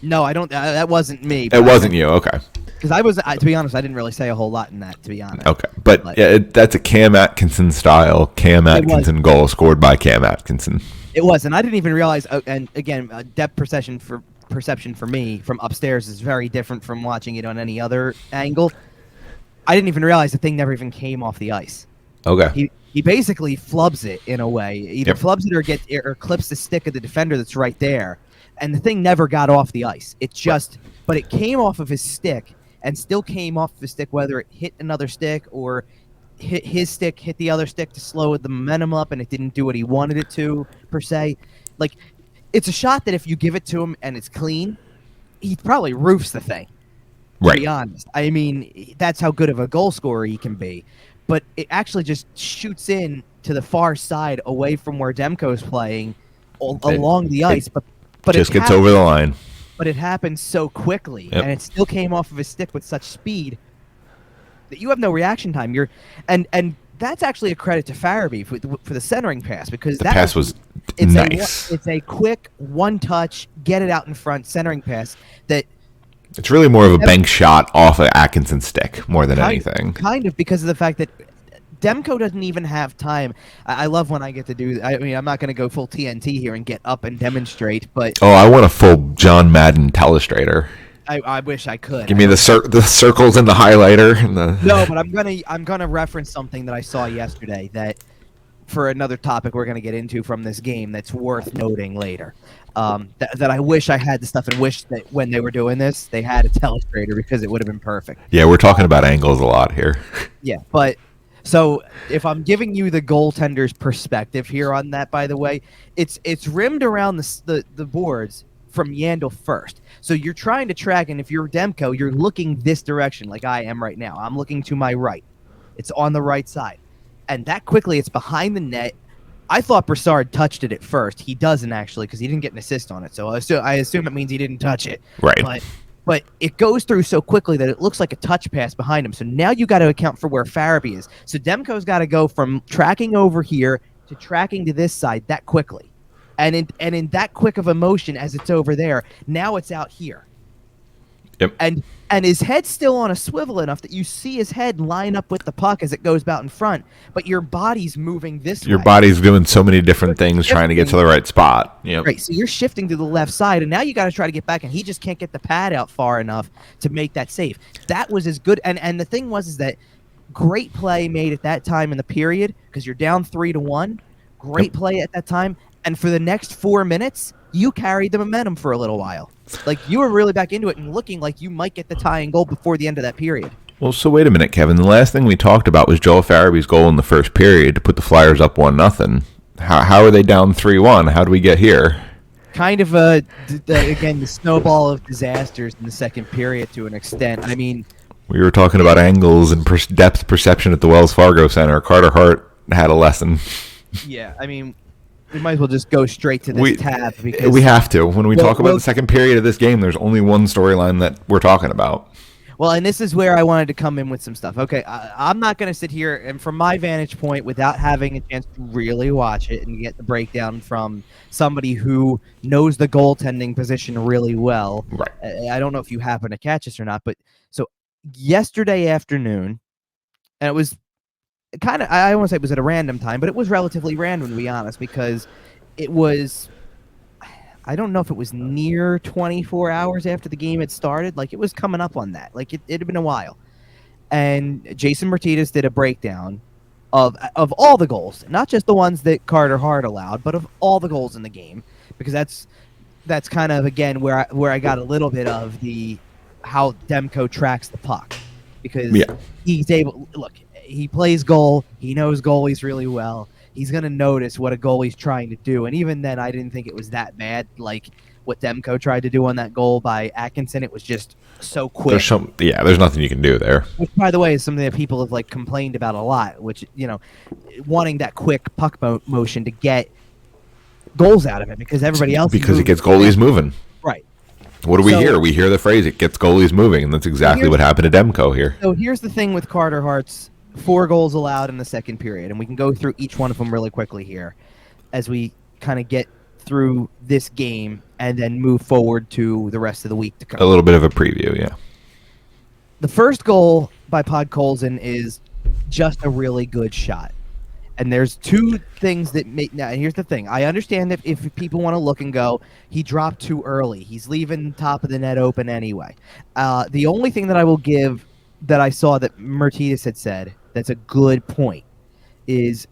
B: No, I don't. That wasn't me.
A: It wasn't you, okay.
B: Because to be honest, I didn't really say a whole lot in that, to be honest.
A: Okay, but yeah, that's a Cam Atkinson style, Cam Atkinson goal scored by Cam Atkinson.
B: It was, and I didn't even realize, and again, depth perception for me from upstairs is very different from watching it on any other angle. I didn't even realize the thing never even came off the ice.
A: Okay.
B: He basically flubs it in a way. Either flubs it or clips the stick of the defender that's right there. And the thing never got off the ice. But it came off of his stick and still came off of his stick, whether it hit another stick or hit his stick, hit the other stick to slow the momentum up, and it didn't do what he wanted it to, per se. Like, it's a shot that if you give it to him and it's clean, he probably roofs the thing. To be honest. I mean, that's how good of a goal scorer he can be. But it actually just shoots in to the far side away from where Demko's playing along the ice. But
A: just gets over the line.
B: But it happens so quickly, and it still came off of his stick with such speed that you have no reaction time. And that's actually a credit to Farabee for the centering pass, because
A: the pass was nice.
B: It's a quick one-touch, get it out in front centering pass that.
A: It's really more of a bank shot off of Atkinson's stick more than anything.
B: Kind of, because of the fact that Demko doesn't even have time. I love when I get to do. I mean, I'm not going to go full TNT here and get up and demonstrate, but
A: I want a full John Madden telestrator.
B: I wish I could.
A: Give me the circles and the highlighter and the.
B: No, but I'm gonna reference something that I saw yesterday that, for another topic we're gonna get into from this game, that's worth noting later. That I wish I had the stuff, and wish that when they were doing this, they had a telestrator, because it would have been perfect.
A: Yeah, we're talking about angles a lot here.
B: Yeah, but so if I'm giving you the goaltender's perspective here on that, by the way, it's rimmed around the boards from Yandel first. So you're trying to track, and if you're Demko, you're looking this direction like I am right now. I'm looking to my right. It's on the right side. And that quickly, it's behind the net. I thought Brassard touched it at first. He doesn't, actually, because he didn't get an assist on it. So I assume it means he didn't touch it.
A: Right.
B: But but it goes through so quickly that it looks like a touch pass behind him. So now you got to account for where Farabee is. So Demko's got to go from tracking over here to tracking to this side that quickly. And in that quick of a motion as it's over there, now it's out here.
A: Yep.
B: And his head's still on a swivel enough that you see his head line up with the puck as it goes out in front, but your body's moving this way.
A: Your body's doing so many different things trying to get to the right spot. Yep.
B: Right, so you're shifting to the left side, and now you got to try to get back, and he just can't get the pad out far enough to make that save. That was as good, and the thing was that great play made at that time in the period, because you're down 3-1. Great play at that time, and for the next 4 minutes, you carried the momentum for a little while. Like, you were really back into it and looking like you might get the tying goal before the end of that period.
A: Well, so wait a minute, Kevin. The last thing we talked about was Joel Farabee's goal in the first period to put the Flyers up 1-0. How are they down 3-1? How do we get here?
B: Kind of, again, the snowball of disasters in the second period to an extent. I mean,
A: we were talking about angles and depth perception at the Wells Fargo Center. Carter Hart had a lesson.
B: Yeah, I mean, we might as well just go straight to this tab. Because
A: we have to. When we talk about the second period of this game, there's only one storyline that we're talking about.
B: Well, and this is where I wanted to come in with some stuff. Okay, I'm not going to sit here, and from my vantage point, without having a chance to really watch it and get the breakdown from somebody who knows the goaltending position really well.
A: Right.
B: I don't know if you happen to catch this or not, but so yesterday afternoon, and it was kind of, I won't say it was at a random time, but it was relatively random, to be honest, because it was, I don't know if it was near 24 hours after the game had started. Like, it was coming up on that. Like, it had been a while. And Jason Martinez did a breakdown of all the goals, not just the ones that Carter Hart allowed, but of all the goals in the game, because that's kind of, again, where I got a little bit of the how Demko tracks the puck, because he's able, look, he plays goal. He knows goalies really well. He's going to notice what a goalie's trying to do. And even then, I didn't think it was that bad. Like what Demko tried to do on that goal by Atkinson, it was just so quick.
A: There's nothing you can do there.
B: Which, by the way, is something that people have like complained about a lot, which, wanting that quick puck motion to get goals out of it, because everybody else
A: Because it gets goalies moving.
B: Right.
A: What do we hear? We hear the phrase, it gets goalies moving, and that's exactly what happened to Demko here.
B: So here's the thing with Carter Hart's 4 goals allowed in the second period, and we can go through each one of them really quickly here as we kind of get through this game and then move forward to the rest of the week to come.
A: A little bit of a preview, yeah.
B: The first goal by Podkolzin is just a really good shot. And there's 2 things that make... Now, here's the thing. I understand that if people want to look and go, he dropped too early. He's leaving top of the net open anyway. The only thing that I will give that I saw that Martinez had said that's a good point is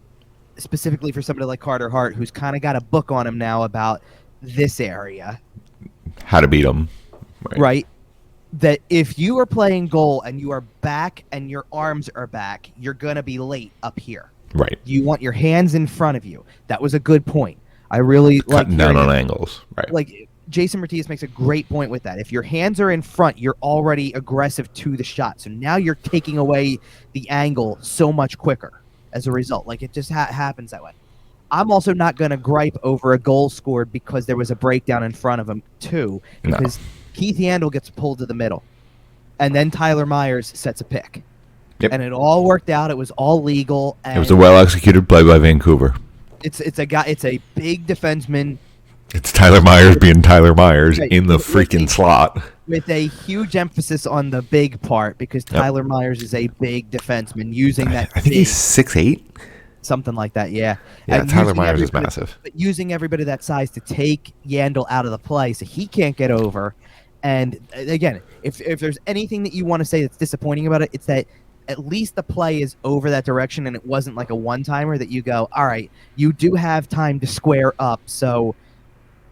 B: specifically for somebody like Carter Hart, who's kind of got a book on him now about this area.
A: How to beat him.
B: Right? That if you are playing goal and you are back and your arms are back, you're going to be late up here.
A: Right.
B: You want your hands in front of you. That was a good point. I really like
A: cutting down on angles. Right.
B: Like Jason Martinez makes a great point with that. If your hands are in front, you're already aggressive to the shot. So now you're taking away the angle so much quicker as a result. Like, it just happens that way. I'm also not going to gripe over a goal scored because there was a breakdown in front of him, too. Because Keith Yandel gets pulled to the middle. And then Tyler Myers sets a pick.
A: Yep.
B: And it all worked out. It was all legal. And
A: it was a well-executed play by Vancouver.
B: It's a big defenseman.
A: It's Tyler Myers being Tyler Myers in the freaking slot.
B: With a huge emphasis on the big part, because Tyler Myers is a big defenseman using that.
A: I think he's 6'8".
B: Something like that, yeah.
A: Yeah,
B: and
A: Tyler Myers is massive.
B: But using everybody that size to take Yandel out of the play so he can't get over. And again, if there's anything that you want to say that's disappointing about it, it's that at least the play is over that direction and it wasn't like a one-timer that you go, all right, you do have time to square up, so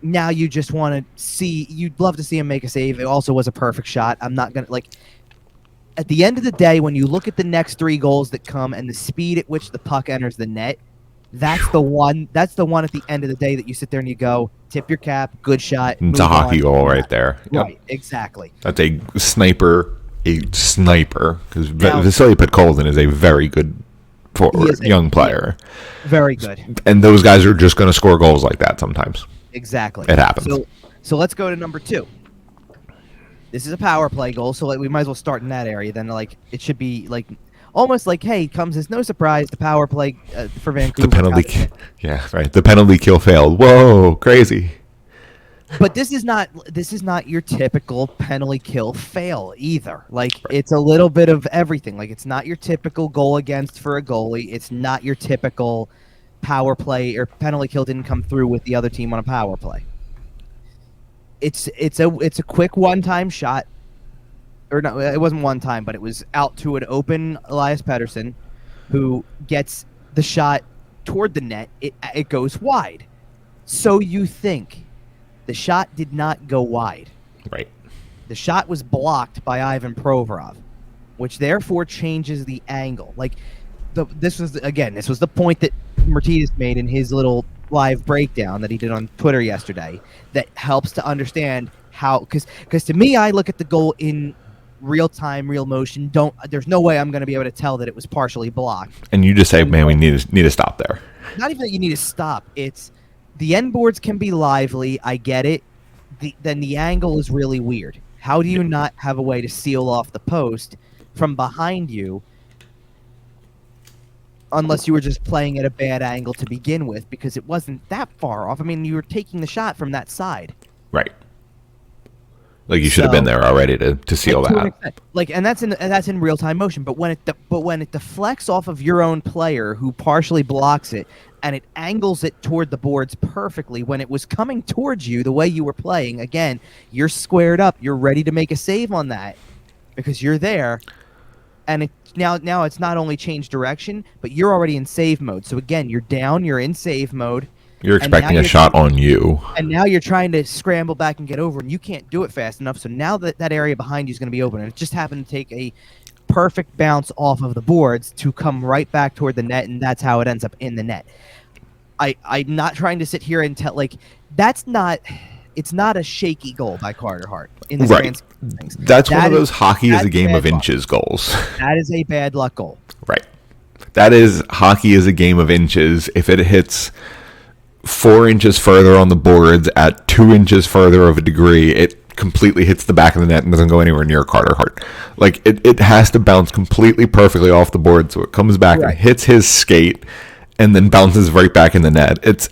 B: now you just want to see, you'd love to see him make a save. It also was a perfect shot. I'm not going to, like, at the end of the day, when you look at the next 3 goals that come and the speed at which the puck enters the net, that's the one at the end of the day that you sit there and you go, tip your cap, good shot.
A: It's a hockey goal right there.
B: Yep. Right, exactly.
A: That's a sniper, because Vasily Podkolzin is a very good young player.
B: Very good.
A: And those guys are just going to score goals like that sometimes.
B: Exactly.
A: It happens.
B: So let's go to number 2. this is a power play goal, so like we might as well start in that area. Then like it should be like almost like, hey, comes as no surprise, the power play for Vancouver.
A: The penalty, yeah, right. The penalty kill failed. Whoa, crazy.
B: But this is not your typical penalty kill fail either. Like it's a little bit of everything. Like it's not your typical goal against for a goalie. It's not your typical power play or penalty kill didn't come through with the other team on a power play. It's a quick one-time shot. Or no, it wasn't one time, but it was out to an open Elias Pettersson, who gets the shot toward the net. It goes wide. So you think. The shot did not go wide.
A: Right.
B: The shot was blocked by Ivan Provorov, which therefore changes the angle. Like, this was the point that Martinez made in his little live breakdown that he did on Twitter yesterday that helps to understand how, because to me, I look at the goal in real time, real motion. There's no way I'm going to be able to tell that it was partially blocked.
A: And you just say, man, we need to stop there.
B: Not even that you need to stop. It's the end boards can be lively. I get it. Then the angle is really weird. How do you not have a way to seal off the post from behind you unless you were just playing at a bad angle to begin with, because it wasn't that far off. I mean, you were taking the shot from that side.
A: Right. Like you should have been there already to seal that.
B: Like, and that's in real time motion. But when it deflects off of your own player who partially blocks it, and it angles it toward the boards perfectly when it was coming towards you the way you were playing, again, you're squared up. You're ready to make a save on that because you're there. And now it's not only changed direction, but you're already in save mode. So again, you're down. You're in save mode.
A: You're expecting a shot on you.
B: And now you're trying to scramble back and get over, and you can't do it fast enough. So now that area behind you is going to be open, and it just happened to take a perfect bounce off of the boards to come right back toward the net, and that's how it ends up in the net. I'm not trying to sit here and tell, like, it's not a shaky goal by Carter Hart. In the
A: right. That's one of those hockey is a game of inches goals.
B: That is a bad luck goal.
A: Right. That is hockey is a game of inches. If it hits 4 inches further on the boards at 2 inches further of a degree, it completely hits the back of the net and doesn't go anywhere near Carter Hart. Like, it has to bounce completely perfectly off the board so it comes back and hits his skate and then bounces right back in the net. It's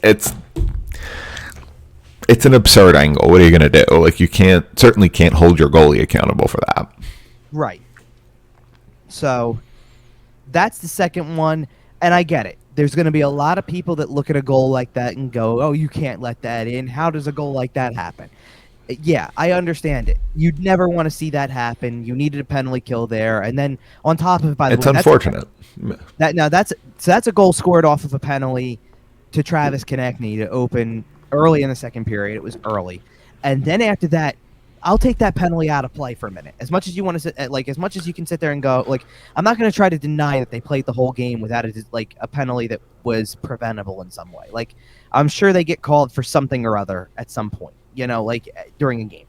A: an absurd angle. What are you going to do? Like, you certainly can't hold your goalie accountable for that.
B: Right. So that's the second one, and I get it. There's going to be a lot of people that look at a goal like that and go, oh, you can't let that in. How does a goal like that happen? Yeah, I understand it. You'd never want to see that happen. You needed a penalty kill there. And then on top of it, by the way,
A: it's unfortunate.
B: That's a goal scored off of a penalty to Travis Konechny to open early in the second period. It was early. And then after that, I'll take that penalty out of play for a minute. As much as you want to sit, as much as you can sit there and go, like, I'm not going to try to deny that they played the whole game without a penalty that was preventable in some way. Like, I'm sure they get called for something or other at some point, during a game.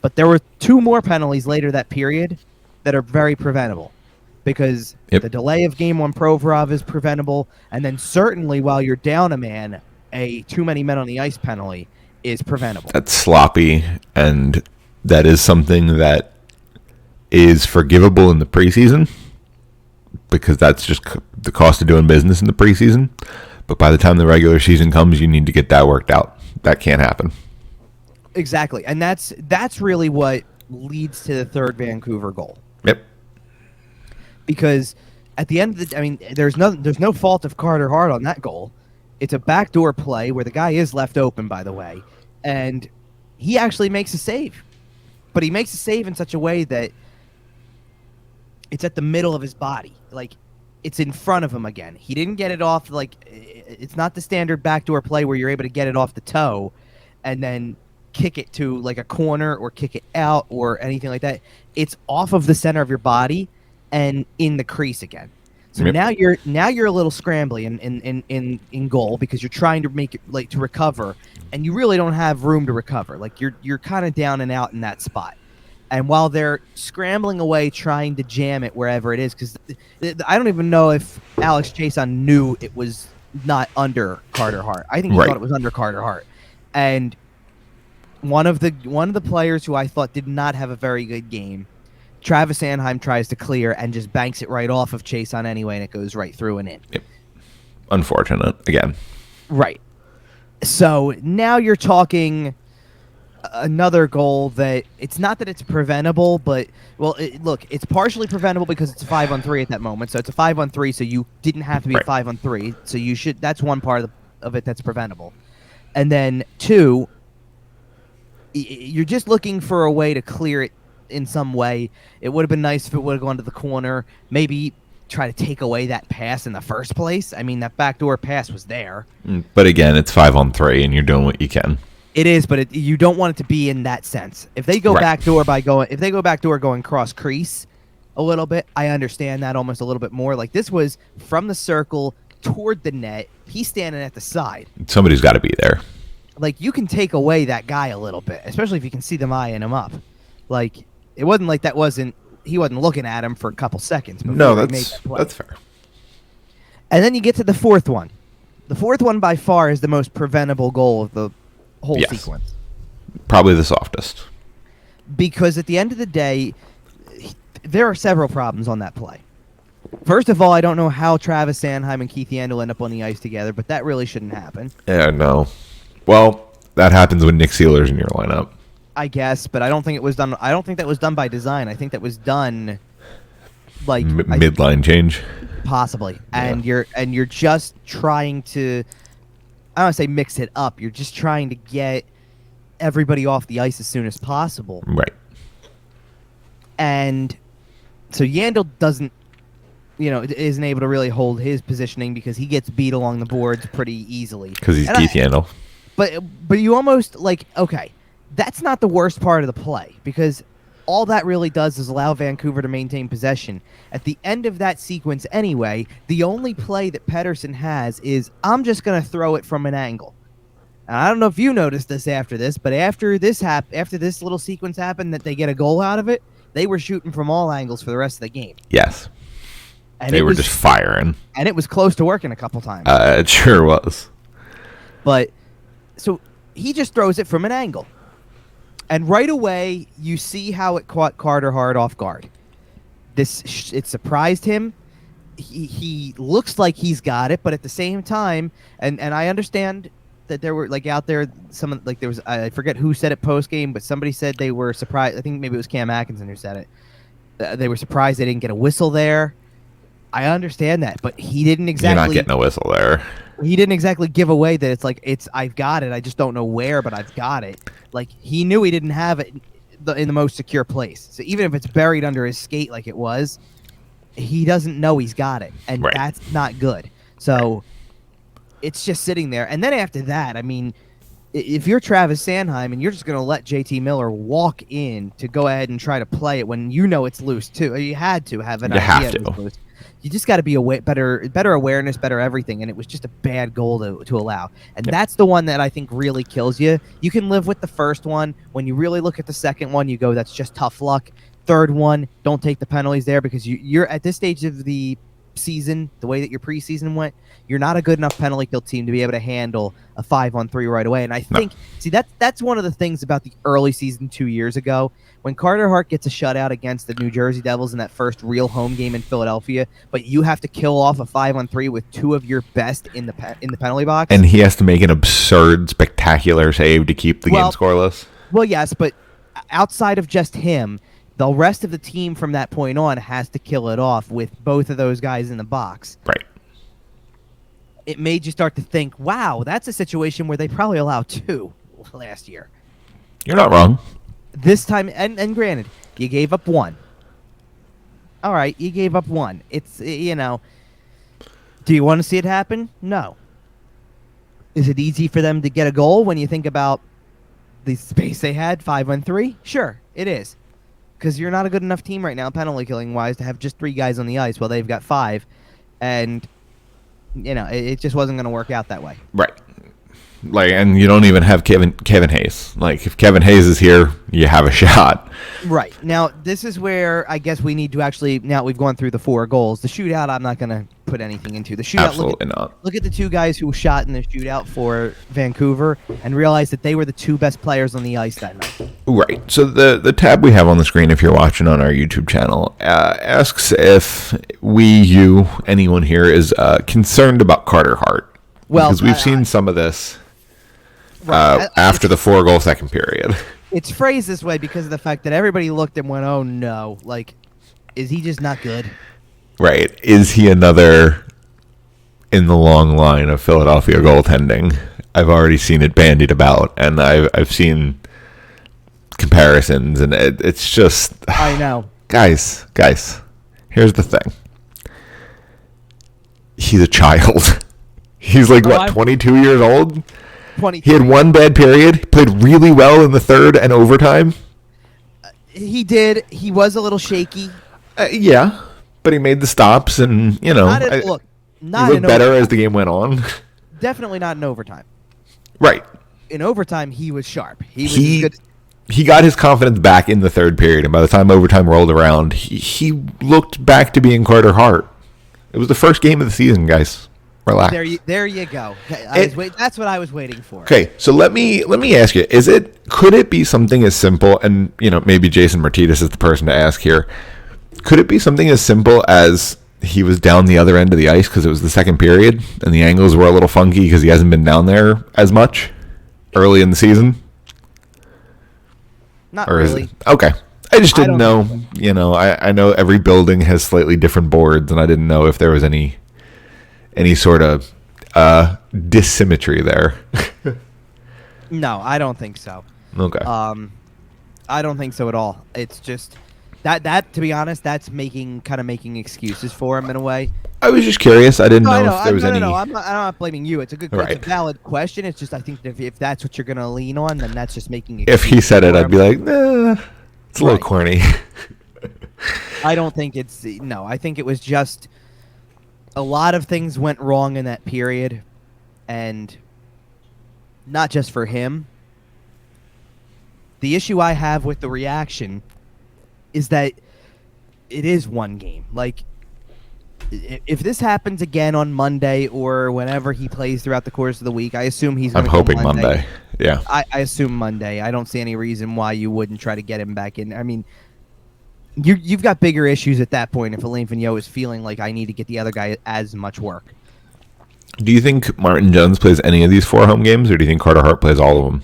B: But there were 2 more penalties later that period that are very preventable because the delay of game on Provorov is preventable. And then certainly while you're down a man, a too many men on the ice penalty is preventable.
A: That's sloppy, and that is something that is forgivable in the preseason because that's just the cost of doing business in the preseason. But by the time the regular season comes, you need to get that worked out. That can't happen.
B: Exactly, and that's really what leads to the third Vancouver goal.
A: Yep.
B: Because at the end of there's no fault of Carter Hart on that goal. It's a backdoor play where the guy is left open, by the way, and he actually makes a save. But he makes a save in such a way that it's at the middle of his body. Like, it's in front of him again. He didn't get it off, it's not the standard backdoor play where you're able to get it off the toe and then kick it to, like, a corner or kick it out or anything like that. It's off of the center of your body and in the crease again. So now you're a little scrambly in goal because you're trying to make it to recover, and you really don't have room to recover. Like you're kind of down and out in that spot. And while they're scrambling away trying to jam it wherever it is, because I don't even know if Alex Chason knew it was not under Carter Hart. I think he thought it was under Carter Hart, and one of the players who I thought did not have a very good game, Travis Sanheim tries to clear and just banks it right off of Chiasson anyway, and it goes right through and in.
A: Yep. Unfortunate again.
B: Right. So now you're talking another goal that it's not that it's preventable, but look, it's partially preventable because it's a 5-on-3 at that moment. So it's a 5-on-3, so you didn't have to be a 5-on-3. So you should. That's one part of it that's preventable. And then 2, you're just looking for a way to clear it in some way. It would have been nice if it would have gone to the corner. Maybe try to take away that pass in the first place. I mean, that backdoor pass was there.
A: But again, it's 5-on-3, and you're doing what you can.
B: It is, but you don't want it to be in that sense. If they go backdoor going cross crease a little bit, I understand that almost a little bit more. Like, this was from the circle toward the net. He's standing at the side.
A: Somebody's got to be there.
B: Like, you can take away that guy a little bit, especially if you can see them eyeing him up. Like, it wasn't like he wasn't looking at him for a couple seconds.
A: No, that's fair.
B: And then you get to the fourth one. The fourth one by far is the most preventable goal of the whole sequence.
A: Probably the softest.
B: Because at the end of the day, there are several problems on that play. First of all, I don't know how Travis Sanheim and Keith Yandel end up on the ice together, but that really shouldn't happen.
A: Yeah, no. Well, that happens when Nick Seeler's in your lineup.
B: I guess, but I don't think it was done. I don't think that was done by design. I think that was done like
A: midline change,
B: possibly. And you're just trying to, I don't want to say mix it up. You're just trying to get everybody off the ice as soon as possible.
A: Right.
B: And so Yandel isn't able to really hold his positioning because he gets beat along the boards pretty easily.
A: Because he's Keith Yandel.
B: But you almost okay. That's not the worst part of the play because all that really does is allow Vancouver to maintain possession. At the end of that sequence anyway, the only play that Pettersson has is, I'm just going to throw it from an angle. And I don't know if you noticed this after this, but after this little sequence happened that they get a goal out of it, they were shooting from all angles for the rest of the game.
A: Yes. And they were just firing.
B: And it was close to working a couple times.
A: It sure was.
B: But, so he just throws it from an angle. And right away, you see how it caught Carter Hart off guard. It surprised him. He looks like he's got it, but at the same time, and I understand that there were out there there was, I forget who said it post game, but somebody said they were surprised. I think maybe it was Cam Atkinson who said it. They were surprised they didn't get a whistle there. I understand that, but he didn't exactly.
A: You're not getting a whistle there.
B: He didn't exactly give away that I've got it. I just don't know where, but I've got it. Like, he knew he didn't have it in the most secure place. So even if it's buried under his skate like it was, he doesn't know he's got it, and that's not good. So it's just sitting there. And then after that, I mean, if you're Travis Sanheim and you're just going to let JT Miller walk in to go ahead and try to play it when you know it's loose too, you had to have an idea it was loose. You just got to be better awareness, better everything, and it was just a bad goal to allow. And that's the one that I think really kills you. You can live with the first one. When you really look at the second one, you go, that's just tough luck. Third one, don't take the penalties there because you're at this stage of the season, the way that your preseason went, you're not a good enough penalty kill team to be able to handle a 5-on-3 right away. And I think, that's one of the things about the early season 2 years ago when Carter Hart gets a shutout against the New Jersey Devils in that first real home game in Philadelphia, but you have to kill off a 5-on-3 with 2 of your best in the penalty box,
A: and he has to make an absurd, spectacular save to keep the game scoreless.
B: Well, yes, but outside of just him, the rest of the team from that point on has to kill it off with both of those guys in the box.
A: Right.
B: It made you start to think, wow, that's a situation where they probably allowed 2 last year.
A: You're not wrong.
B: This time, and granted, you gave up 1. All right, you gave up 1. It's, do you want to see it happen? No. Is it easy for them to get a goal when you think about the space they had, 5-on-3? Sure, it is. Because you're not a good enough team right now, penalty killing wise, to have just 3 guys on the ice while they've got 5, and it just wasn't going to work out that way.
A: Right. Like, and you don't even have Kevin Hayes. Like, if Kevin Hayes is here, you have a shot.
B: Right. Now, this is where I guess we need to actually, now we've gone through the 4 goals. The shootout, I'm not going to put anything into. The shootout,
A: Absolutely not.
B: Look at the 2 guys who shot in the shootout for Vancouver and realize that they were the 2 best players on the ice that night.
A: Right. So the tab we have on the screen, if you're watching on our YouTube channel, asks if anyone here is concerned about Carter Hart.
B: Well,
A: because we've seen some of this after the 4-goal second period.
B: It's phrased this way because of the fact that everybody looked and went, oh no, like, is he just not good?
A: Right. Is he another in the long line of Philadelphia goaltending? I've already seen it bandied about, and I've seen comparisons, and it's just...
B: I know.
A: Guys, here's the thing. He's a child. He's like, 22 years old?
B: 22.
A: He had 1 bad period. He played really well in the third and overtime.
B: He did. He was a little shaky.
A: Yeah, but he made the stops, and, you know...
B: He looked
A: better as the game went on.
B: Definitely not in overtime.
A: Right.
B: In overtime, he was sharp. He was good.
A: He got his confidence back in the third period, and by the time overtime rolled around, he looked back to being Carter Hart. It was the first game of the season, guys. Relax.
B: There you go. That's what I was waiting for.
A: Okay, so let me ask you: could it be something as simple? And maybe Jason Martinez is the person to ask here. Could it be something as simple as he was down the other end of the ice because it was the second period, and the angles were a little funky because he hasn't been down there as much early in the season?
B: Not really.
A: Okay. I just didn't know. I know every building has slightly different boards, and I didn't know if there was any sort of dissymmetry there.
B: No, I don't think so.
A: Okay.
B: I don't think so at all. It's just that to be honest, that's making excuses for him in a way.
A: I was just curious. I didn't know if there was any.
B: No, I'm not blaming you. It's a good,
A: right.
B: It's a valid question. It's just I think that if that's what you're going to lean on, then that's just making.
A: If he said it, I'd be like, nah, it's a little corny.
B: I don't think it's no. I think it was just a lot of things went wrong in that period, and not just for him. The issue I have with the reaction is that it is 1 game. Like, if this happens again on Monday or whenever he plays throughout the course of the week, I assume he's going to go
A: hoping Monday. Yeah.
B: I assume Monday. I don't see any reason why you wouldn't try to get him back in. I mean, you've got bigger issues at that point if Alain Vigneault is feeling like I need to get the other guy as much work.
A: Do you think Martin Jones plays any of these 4 home games, or do you think Carter Hart plays all of them?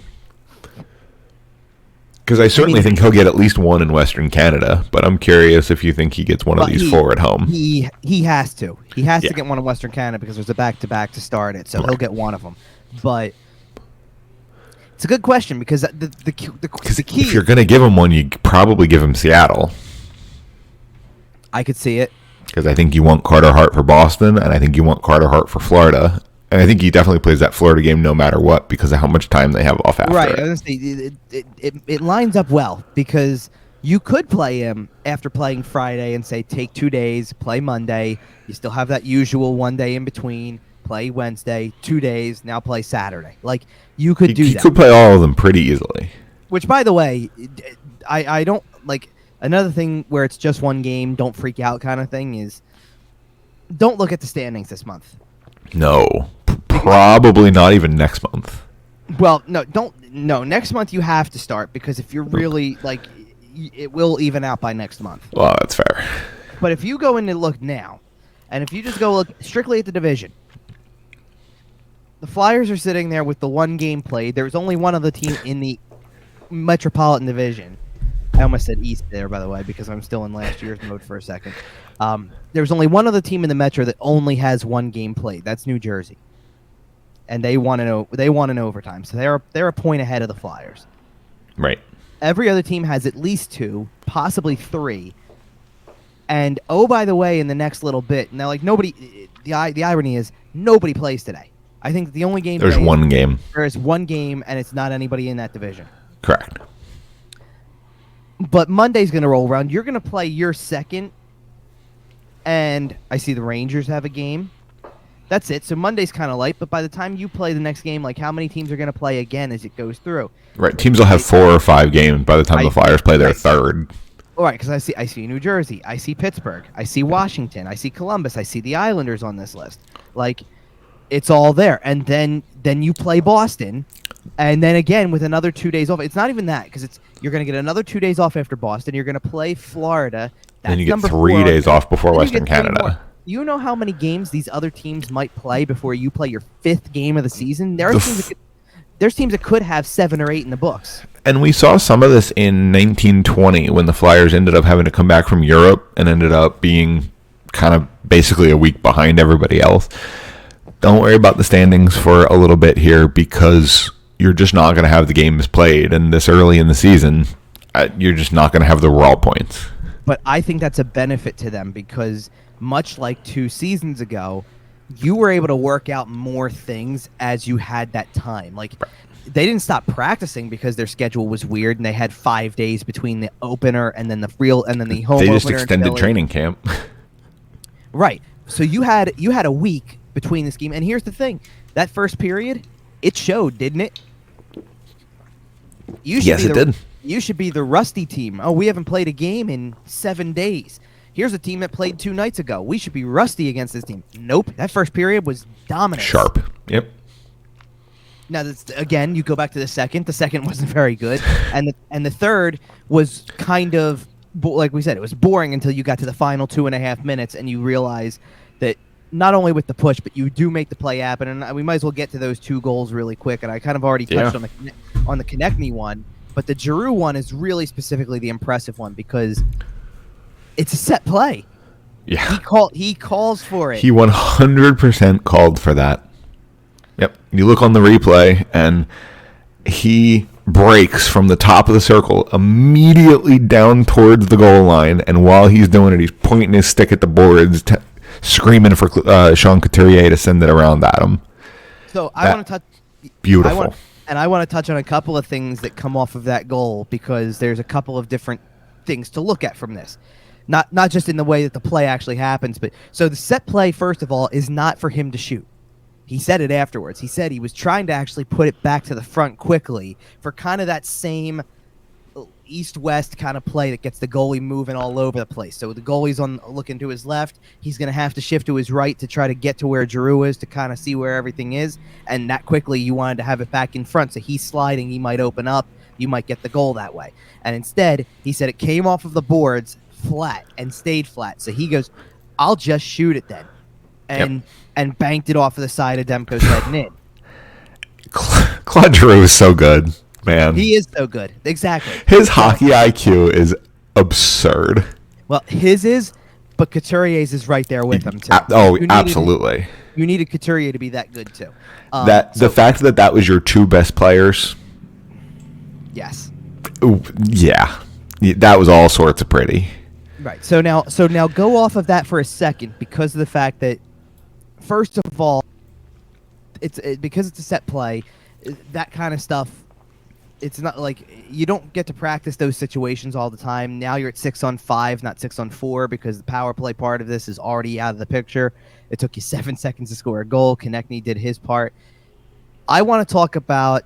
A: Because I certainly think he'll get at least 1 in Western Canada, but I'm curious if you think he gets one of these 4 at home.
B: He has to. He has to get one in Western Canada because there's a back-to-back to start it, so he'll get one of them. But it's a good question because the key...
A: If you're going to give him one, you probably give him Seattle.
B: I could see it.
A: Because I think you want Carter Hart for Boston, and I think you want Carter Hart for Florida. And I think he definitely plays that Florida game no matter what because of how much time they have off after
B: right.
A: it.
B: It lines up well because you could play him after playing Friday and say take 2 days, play Monday. You still have that usual 1 day in between, play Wednesday, 2 days, now play Saturday. Like, you could do that.
A: You could play all of them pretty easily.
B: Which, by the way, I don't, like, another thing where it's just 1 game, don't freak out kind of thing is don't look at the standings this month.
A: No. Probably not even next month.
B: Well, no, next month you have to start because if you're really, like, it will even out by next month.
A: Well, that's fair.
B: But if you go in and look now, and if you just go look strictly at the division, the Flyers are sitting there with the 1 game played. There's only one other team in the Metropolitan Division. I almost said East there, by the way, because I'm still in last year's mode for a second. There's only one other team in the Metro that only has 1 game played. That's New Jersey. And they won in overtime, so they're a point ahead of the Flyers.
A: Right.
B: Every other team has at least 2, possibly 3. And oh, by the way, in the next little bit, now like nobody. The irony is nobody plays today. I think the only game
A: there's 1 game.
B: There is 1 game, and it's not anybody in that division.
A: Correct.
B: But Monday's going to roll around. You're going to play your second, and I see the Rangers have a game. That's it. So Monday's kind of light, but by the time you play the next game, like how many teams are going to play again as it goes through?
A: Right. Teams will have 4 or 5 games by the time the Flyers play their third.
B: All right, because I see New Jersey, I see Pittsburgh, I see Washington, I see Columbus, I see the Islanders on this list. Like, it's all there, and then you play Boston, and then again with another 2 days off. It's not even that because you're going to get another 2 days off after Boston. You're going to play Florida.
A: Then you get 3 days off before Western Canada.
B: You know how many games these other teams might play before you play your 5th game of the season? There's teams that could have 7 or 8 in the books.
A: And we saw some of this in 1920 when the Flyers ended up having to come back from Europe and ended up being kind of basically a week behind everybody else. Don't worry about the standings for a little bit here because you're just not going to have the games played. And this early in the season, you're just not going to have the raw points.
B: But I think that's a benefit to them because much like 2 seasons ago, you were able to work out more things as you had that time. Like, they didn't stop practicing because their schedule was weird and they had 5 days between the opener and then the home.
A: They just extended training camp.
B: Right. So you had a week between this game, and here's the thing: that first period, it showed, didn't it?
A: Yes, it did.
B: You should be the rusty team. Oh, we haven't played a game in 7 days. Here's a team that played 2 nights ago. We should be rusty against this team. Nope. That first period was dominant.
A: Sharp. Yep.
B: Now, again, you go back to the second. The second wasn't very good, and the third was kind of like we said, it was boring until you got to the final 2.5 minutes, and you realize that not only with the push, but you do make the play happen. And we might as well get to those 2 goals really quick. And I kind of already touched on the Konechny one, but the Giroux one is really specifically the impressive one because it's a set play.
A: Yeah,
B: he calls for it.
A: He 100% called for that. Yep. You look on the replay, and he breaks from the top of the circle immediately down towards the goal line, and while he's doing it, he's pointing his stick at the boards, screaming for Sean Couturier to send it around at him.
B: So I want to touch...
A: Beautiful.
B: I want to touch on a couple of things that come off of that goal because there's a couple of different things to look at from this. Not just in the way that the play actually happens, but... So the set play, first of all, is not for him to shoot. He said it afterwards. He said he was trying to actually put it back to the front quickly for kind of that same east-west kind of play that gets the goalie moving all over the place. So the goalie's looking to his left. He's going to have to shift to his right to try to get to where Giroux is to kind of see where everything is. And that quickly, you wanted to have it back in front. So he's sliding. He might open up. You might get the goal that way. And instead, he said it came off of the boards flat and stayed flat. So he goes, I'll just shoot it then. And banked it off of the side of Demko's head and in.
A: Claude Giroux is so good, man.
B: He is so good. Exactly.
A: His hockey IQ is absurd.
B: Well, his is, but Couturier's is right there with him, too.
A: Absolutely.
B: You needed Couturier to be that good, too.
A: The fact that was your 2 best players.
B: Yes.
A: Yeah. That was all sorts of pretty.
B: Right. So now go off of that for a second because of the fact that, first of all, because it's a set play, that kind of stuff, it's not like you don't get to practice those situations all the time. Now you're at 6-on-5, not 6-on-4, because the power play part of this is already out of the picture. It took you 7 seconds to score a goal. Konechny did his part. I want to talk about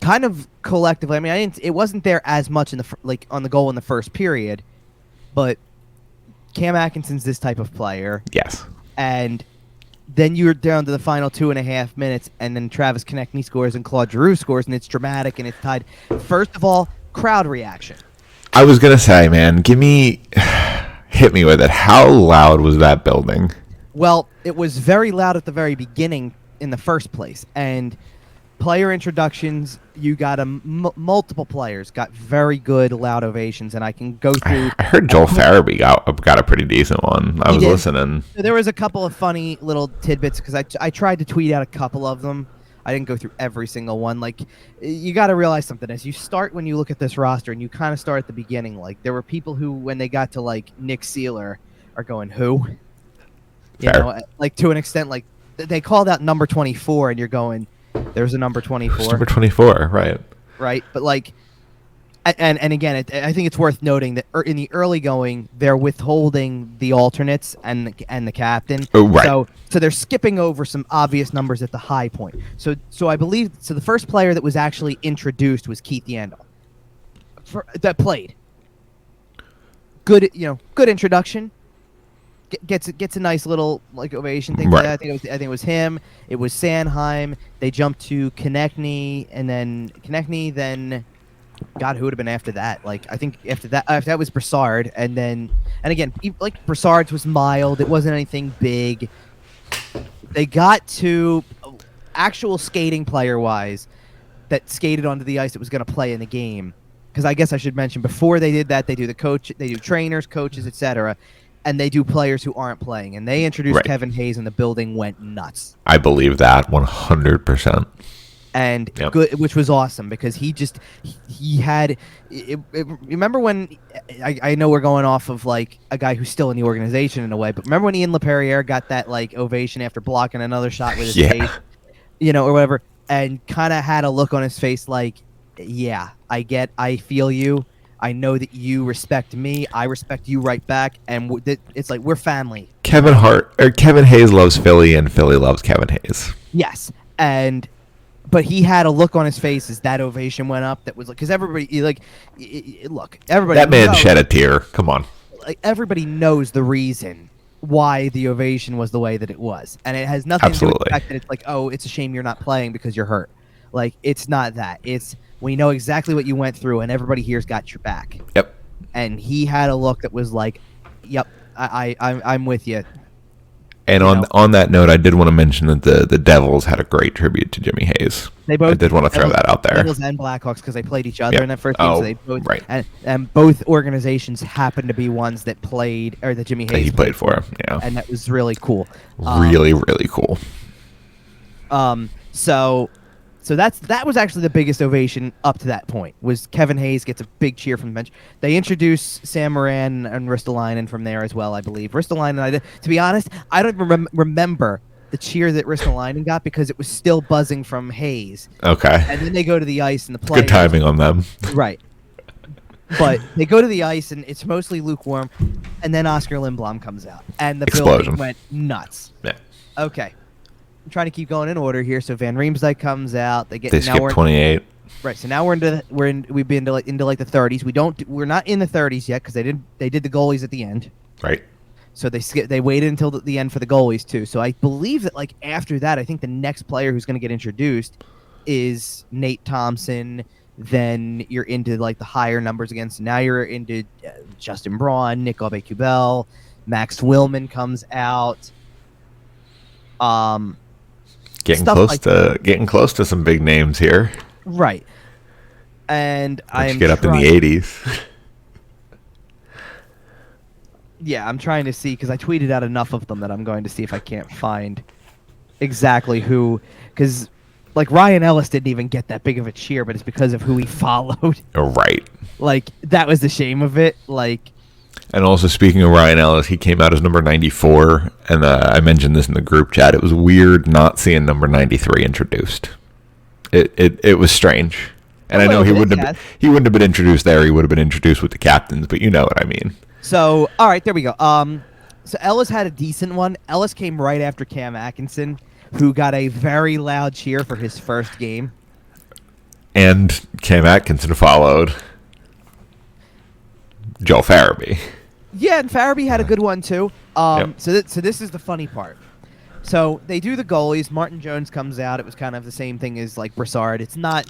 B: kind of collectively. I mean, it wasn't there as much on the goal in the first period, but Cam Atkinson's this type of player.
A: Yes.
B: And then you're down to the final 2.5 minutes, and then Travis Konechny scores and Claude Giroux scores, and it's dramatic and it's tied. First of all, crowd reaction.
A: I was going to say, man, hit me with it. How loud was that building?
B: Well, it was very loud at the very beginning in the first place, and player introductions, you got multiple players got very good loud ovations, and I can go through.
A: I heard Joel Farabee got a pretty decent one. I was listening.
B: There was a couple of funny little tidbits because I tried to tweet out a couple of them. I didn't go through every single one. Like, you got to realize something as you start when you look at this roster, and you kind of start at the beginning. Like, there were people who, when they got to like Nick Seeler, are going who, like to an extent, like they called out number 24, and you're going. There's a number 24.
A: Number 24, right.
B: Right, but like And again, I think it's worth noting that in the early going, they're withholding the alternates and the captain.
A: Oh, right.
B: So they're skipping over some obvious numbers at the high point. So I believe the first player that was actually introduced was Keith Yandel, that played. Good introduction. Gets a nice little like ovation thing.
A: Right.
B: I think it was him. It was Sanheim. They jumped to Konechny, and then. God, who would have been after that? Like, I think after that was Brassard, and again, like Brassard's was mild. It wasn't anything big. They got to actual skating player-wise that skated onto the ice that was going to play in the game. Because I guess I should mention before they did that, they do trainers, coaches, etc., and they do players who aren't playing. And they introduced Kevin Hayes, and the building went nuts.
A: I believe that 100%.
B: And good, which was awesome because he had. Remember when I know we're going off of like a guy who's still in the organization in a way, but remember when Ian LaPerriere got that like ovation after blocking another shot with his face, or whatever, and kind of had a look on his face like, yeah, I feel you. I know that you respect me. I respect you right back, and it's like we're family.
A: Kevin Hayes loves Philly, and Philly loves Kevin Hayes.
B: Yes, but he had a look on his face as that ovation went up that was like, because everybody, everybody.
A: That man shed a tear. Come on.
B: Like, everybody knows the reason why the ovation was the way that it was. And it has nothing to do with the fact that it's like, oh, it's a shame you're not playing because you're hurt. Like, it's not that. It's, we know exactly what you went through, and everybody here's got your back.
A: Yep.
B: And he had a look that was like, yep, I'm with you.
A: And on that note, I did want to mention that the Devils had a great tribute to Jimmy Hayes. I did want to throw that out there.
B: Devils and Blackhawks, because they played each other in that first game. So they both,
A: right.
B: And both organizations happened to be ones that played, or that Jimmy Hayes
A: played for. Yeah.
B: And that was really cool.
A: Really, really cool.
B: So that was actually the biggest ovation up to that point. Was Kevin Hayes gets a big cheer from the bench. They introduce Sam Morin and Ristolainen from there as well, I believe. Ristolainen, to be honest, I don't remember the cheer that Ristolainen got because it was still buzzing from Hayes.
A: Okay.
B: And then they go to the ice and the play.
A: Good timing on them.
B: Right. But they go to the ice and it's mostly lukewarm, and then Oscar Lindblom comes out, and the building went nuts.
A: Yeah.
B: Okay. I'm trying to keep going in order here. So Van Riemsdyk comes out. They
A: skip 28.
B: Right. So now we've been into like the 30s. We're not in the 30s yet because they did the goalies at the end.
A: Right.
B: So they waited until the end for the goalies too. So I believe that like after that, I think the next player who's going to get introduced is Nate Thompson. Then you're into like the higher numbers again. So now you're into Justin Braun, Nick Aube-Kubel, Max Willman comes out.
A: Getting close to some big names here.
B: Right. And I
A: get up in the 80s.
B: Yeah, I'm trying to see because I tweeted out enough of them that I'm going to see if I can't find exactly who, because like Ryan Ellis didn't even get that big of a cheer, but it's because of who he followed.
A: Right.
B: Like that was the shame of it. Like.
A: And also, speaking of Ryan Ellis, he came out as number 94, and I mentioned this in the group chat. It was weird not seeing number 93 introduced. It was strange, and I know he wouldn't have been introduced there. He would have been introduced with the captains, but you know what I mean.
B: So, all right, there we go. So Ellis had a decent one. Ellis came right after Cam Atkinson, who got a very loud cheer for his first game.
A: And Cam Atkinson followed Joe Farabee.
B: Yeah, and Farabee had a good one too.
A: Yep.
B: So this is the funny part. So they do the goalies. Martin Jones comes out. It was kind of the same thing as like Brassard. It's not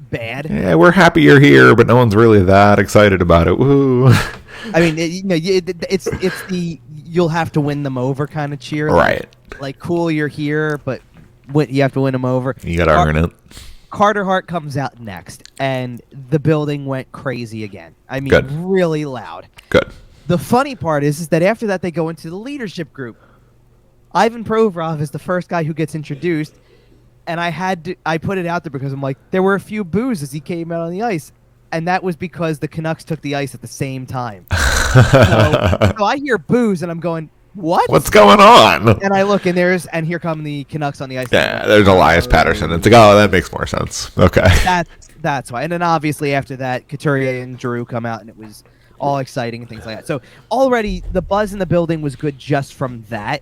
B: bad.
A: Yeah, we're happy you're here, but no one's really that excited about it. Woo!
B: I mean, it's the you'll have to win them over kind of cheer.
A: Right.
B: Like cool, you're here, but you have to win them over.
A: You got to earn it.
B: Carter Hart comes out next, and the building went crazy again. I mean, really loud.
A: Good.
B: The funny part is that after that, they go into the leadership group. Ivan Provorov is the first guy who gets introduced, and I put it out there because I'm like, there were a few boos as he came out on the ice, and that was because the Canucks took the ice at the same time. So I hear boos, and I'm going, what?
A: What's going on?
B: And I look, and here come the Canucks on the ice.
A: Yeah, there's Elias Patterson. It's like, oh, that makes more sense. Okay.
B: That's why. And then obviously after that, Couturier and Giroux come out, and it was all exciting and things like that. So already the buzz in the building was good just from that.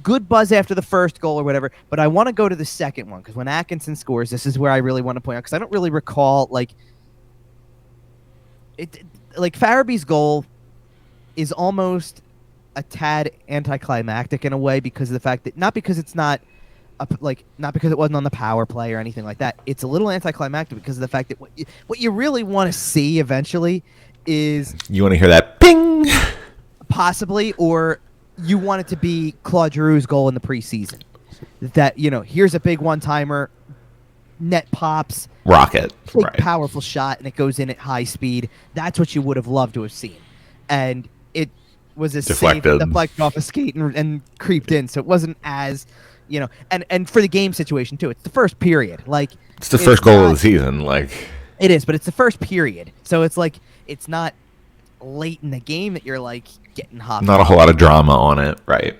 B: Good buzz after the first goal or whatever. But I want to go to the second one because when Atkinson scores, this is where I really want to point out because I don't really recall like Farabee's goal is almost a tad anticlimactic in a way because of the fact that not because it's not. Not because it wasn't on the power play or anything like that. It's a little anticlimactic because of the fact that what you really want to see eventually is...
A: You want to hear that ping?
B: Possibly, or you want it to be Claude Giroux's goal in the preseason. That, here's a big one-timer, net pops.
A: Rocket.
B: Big,
A: right.
B: Powerful shot, and it goes in at high speed. That's what you would have loved to have seen. And it was a deflected off a skate and creeped in, so it wasn't as... and for the game situation too, it's the first period.
A: It's the first goal of the season.
B: It is, but it's the first period, so it's it's not late in the game that you're getting hot.
A: Not a whole lot of drama on it, right?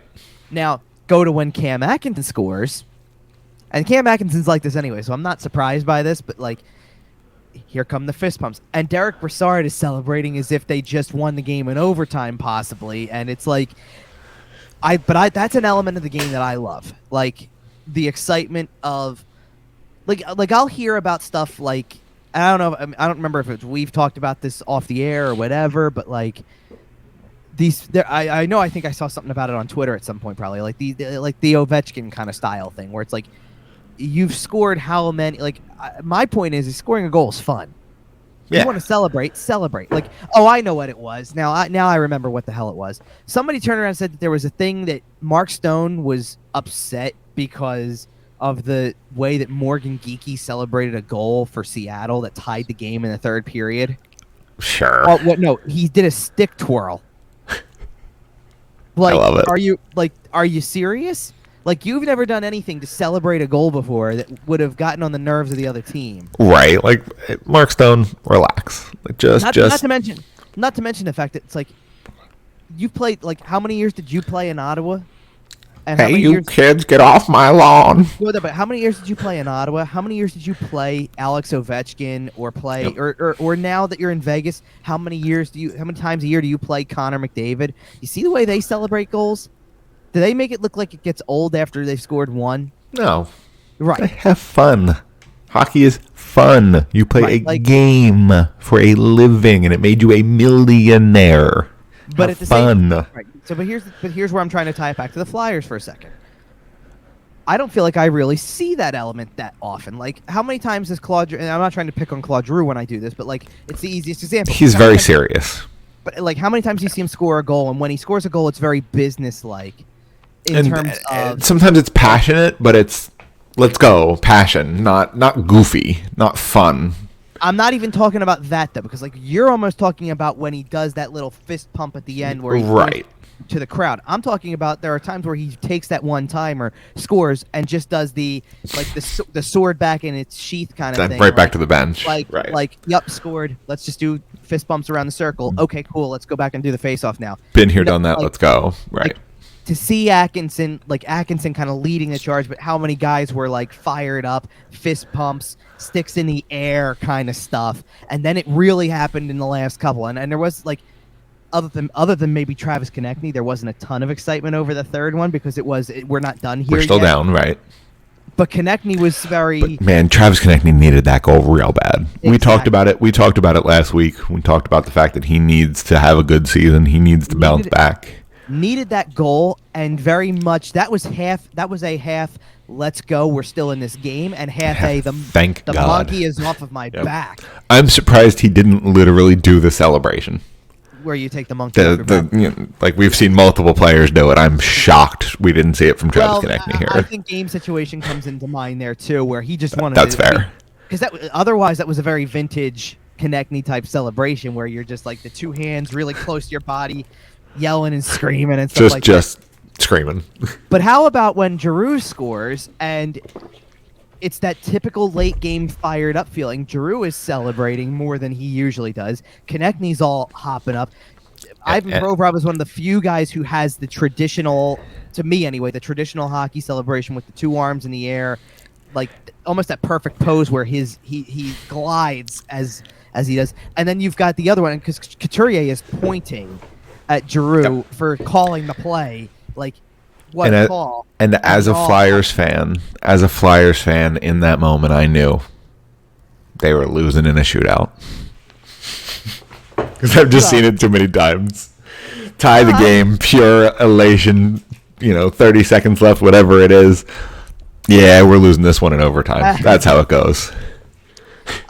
B: Now go to when Cam Atkinson scores, and Cam Atkinson's like this anyway, so I'm not surprised by this. But here come the fist pumps, and Derek Brassard is celebrating as if they just won the game in overtime, possibly, and it's that's an element of the game that I love. The excitement of I'll hear about stuff I don't know, I don't remember if we've talked about this off the air or whatever, but I think I saw something about it on Twitter at some point, probably the Ovechkin kind of style thing where it's you've scored how many, my point is scoring a goal is fun. You want to celebrate. I know what it was. Now I remember what the hell it was. Somebody turned around and said that there was a thing that Mark Stone was upset because of the way that Morgan Geekie celebrated a goal for Seattle that tied the game in the third period.
A: Sure.
B: No, he did a stick twirl.
A: I love it.
B: Are you serious? You've never done anything to celebrate a goal before that would have gotten on the nerves of the other team.
A: Right. Mark Stone, relax.
B: Not to mention the fact that it's you've played, how many years did you play in Ottawa? And
A: hey, you kids, get off my lawn.
B: But how many years did you play in Ottawa? How many years did you play Alex Ovechkin or play, or now that you're in Vegas, how many times a year do you play Connor McDavid? You see the way they celebrate goals? Do they make it look like it gets old after they've scored one?
A: No.
B: Right.
A: They have fun. Hockey is fun. You play a game for a living, and it made you a millionaire.
B: But
A: have
B: at the
A: fun.
B: Same right. So, but here's where I'm trying to tie it back to the Flyers for a second. I don't feel like I really see that element that often. How many times does Claude? And I'm not trying to pick on Claude Giroux when I do this, but it's the easiest example.
A: He's very serious.
B: But how many times do you see him score a goal, and when he scores a goal, it's very businesslike.
A: Sometimes it's passionate, but it's let's go passion, not goofy, not fun.
B: I'm not even talking about that though, because you're almost talking about when he does that little fist pump at the end where he goes to the crowd. I'm talking about there are times where he takes that one timer, scores, and just does the sword back in its sheath kind of thing.
A: Right back to the bench.
B: Yep, scored. Let's just do fist bumps around the circle. Okay, cool. Let's go back and do the face off now.
A: Been here, done that. Let's go. Right.
B: To see Atkinson kind of leading the charge, but how many guys were fired up, fist pumps, sticks in the air kind of stuff, and then it really happened in the last couple, and there was other than maybe Travis Konechny, there wasn't a ton of excitement over the third one because we're not done here.
A: We're still down, right?
B: But Konechny was very...
A: But man, Travis Konechny needed that goal real bad. Exactly. We talked about it last week. We talked about the fact that he needs to have a good season. He needs to bounce back.
B: Needed that goal, and very much that was a half let's go, we're still in this game, and half the monkey is off of my back.
A: I'm surprised he didn't literally do the celebration.
B: Where you take the monkey off your back.
A: We've seen multiple players do it. I'm shocked we didn't see it from Travis Konechny here.
B: I think game situation comes into mind there too, where he just wanted
A: That's fair.
B: Because otherwise that was a very vintage Konechny type celebration where you're just the two hands really close to your body, yelling and screaming and stuff
A: just screaming.
B: But how about when Giroux scores and it's that typical late game fired up feeling? Giroux is celebrating more than he usually does. Konechny's all hopping up. Ivan Provorov is one of the few guys who has the traditional, to me anyway, the traditional hockey celebration with the two arms in the air like almost that perfect pose where he glides as he does, and then you've got the other one because Couturier is pointing at Giroux for calling the play. Like, what a call!
A: And as a Flyers fan, in that moment, I knew they were losing in a shootout because I've just seen it too many times. Tie the game, pure elation. 30 seconds left, whatever it is. Yeah, we're losing this one in overtime. That's how it goes.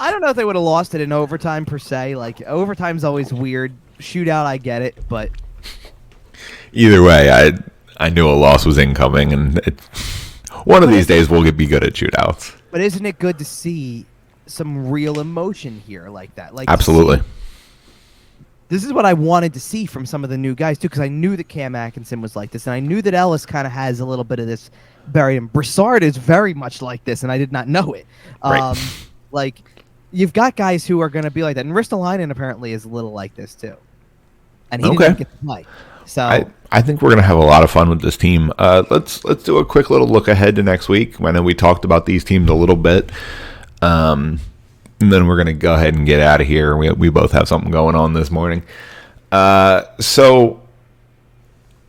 B: I don't know if they would have lost it in overtime per se. Like, overtime's always weird. Shootout, I get it, but
A: either way, I knew a loss was incoming, and one of these days we'll be good at shootouts.
B: But isn't it good to see some real emotion here like that? Like,
A: absolutely.
B: This is what I wanted to see from some of the new guys, too, because I knew that Cam Atkinson was like this, and I knew that Ellis kind of has a little bit of this buried in. Brassard is very much like this, and I did not know it.
A: Right.
B: Like, you've got guys who are going to be like that, and Ristolainen apparently is a little like this, too. And he didn't get to play. So
A: I think we're going to have a lot of fun with this team. Let's do a quick little look ahead to next week. I know we talked about these teams a little bit. And then we're going to go ahead and get out of here. We both have something going on this morning. So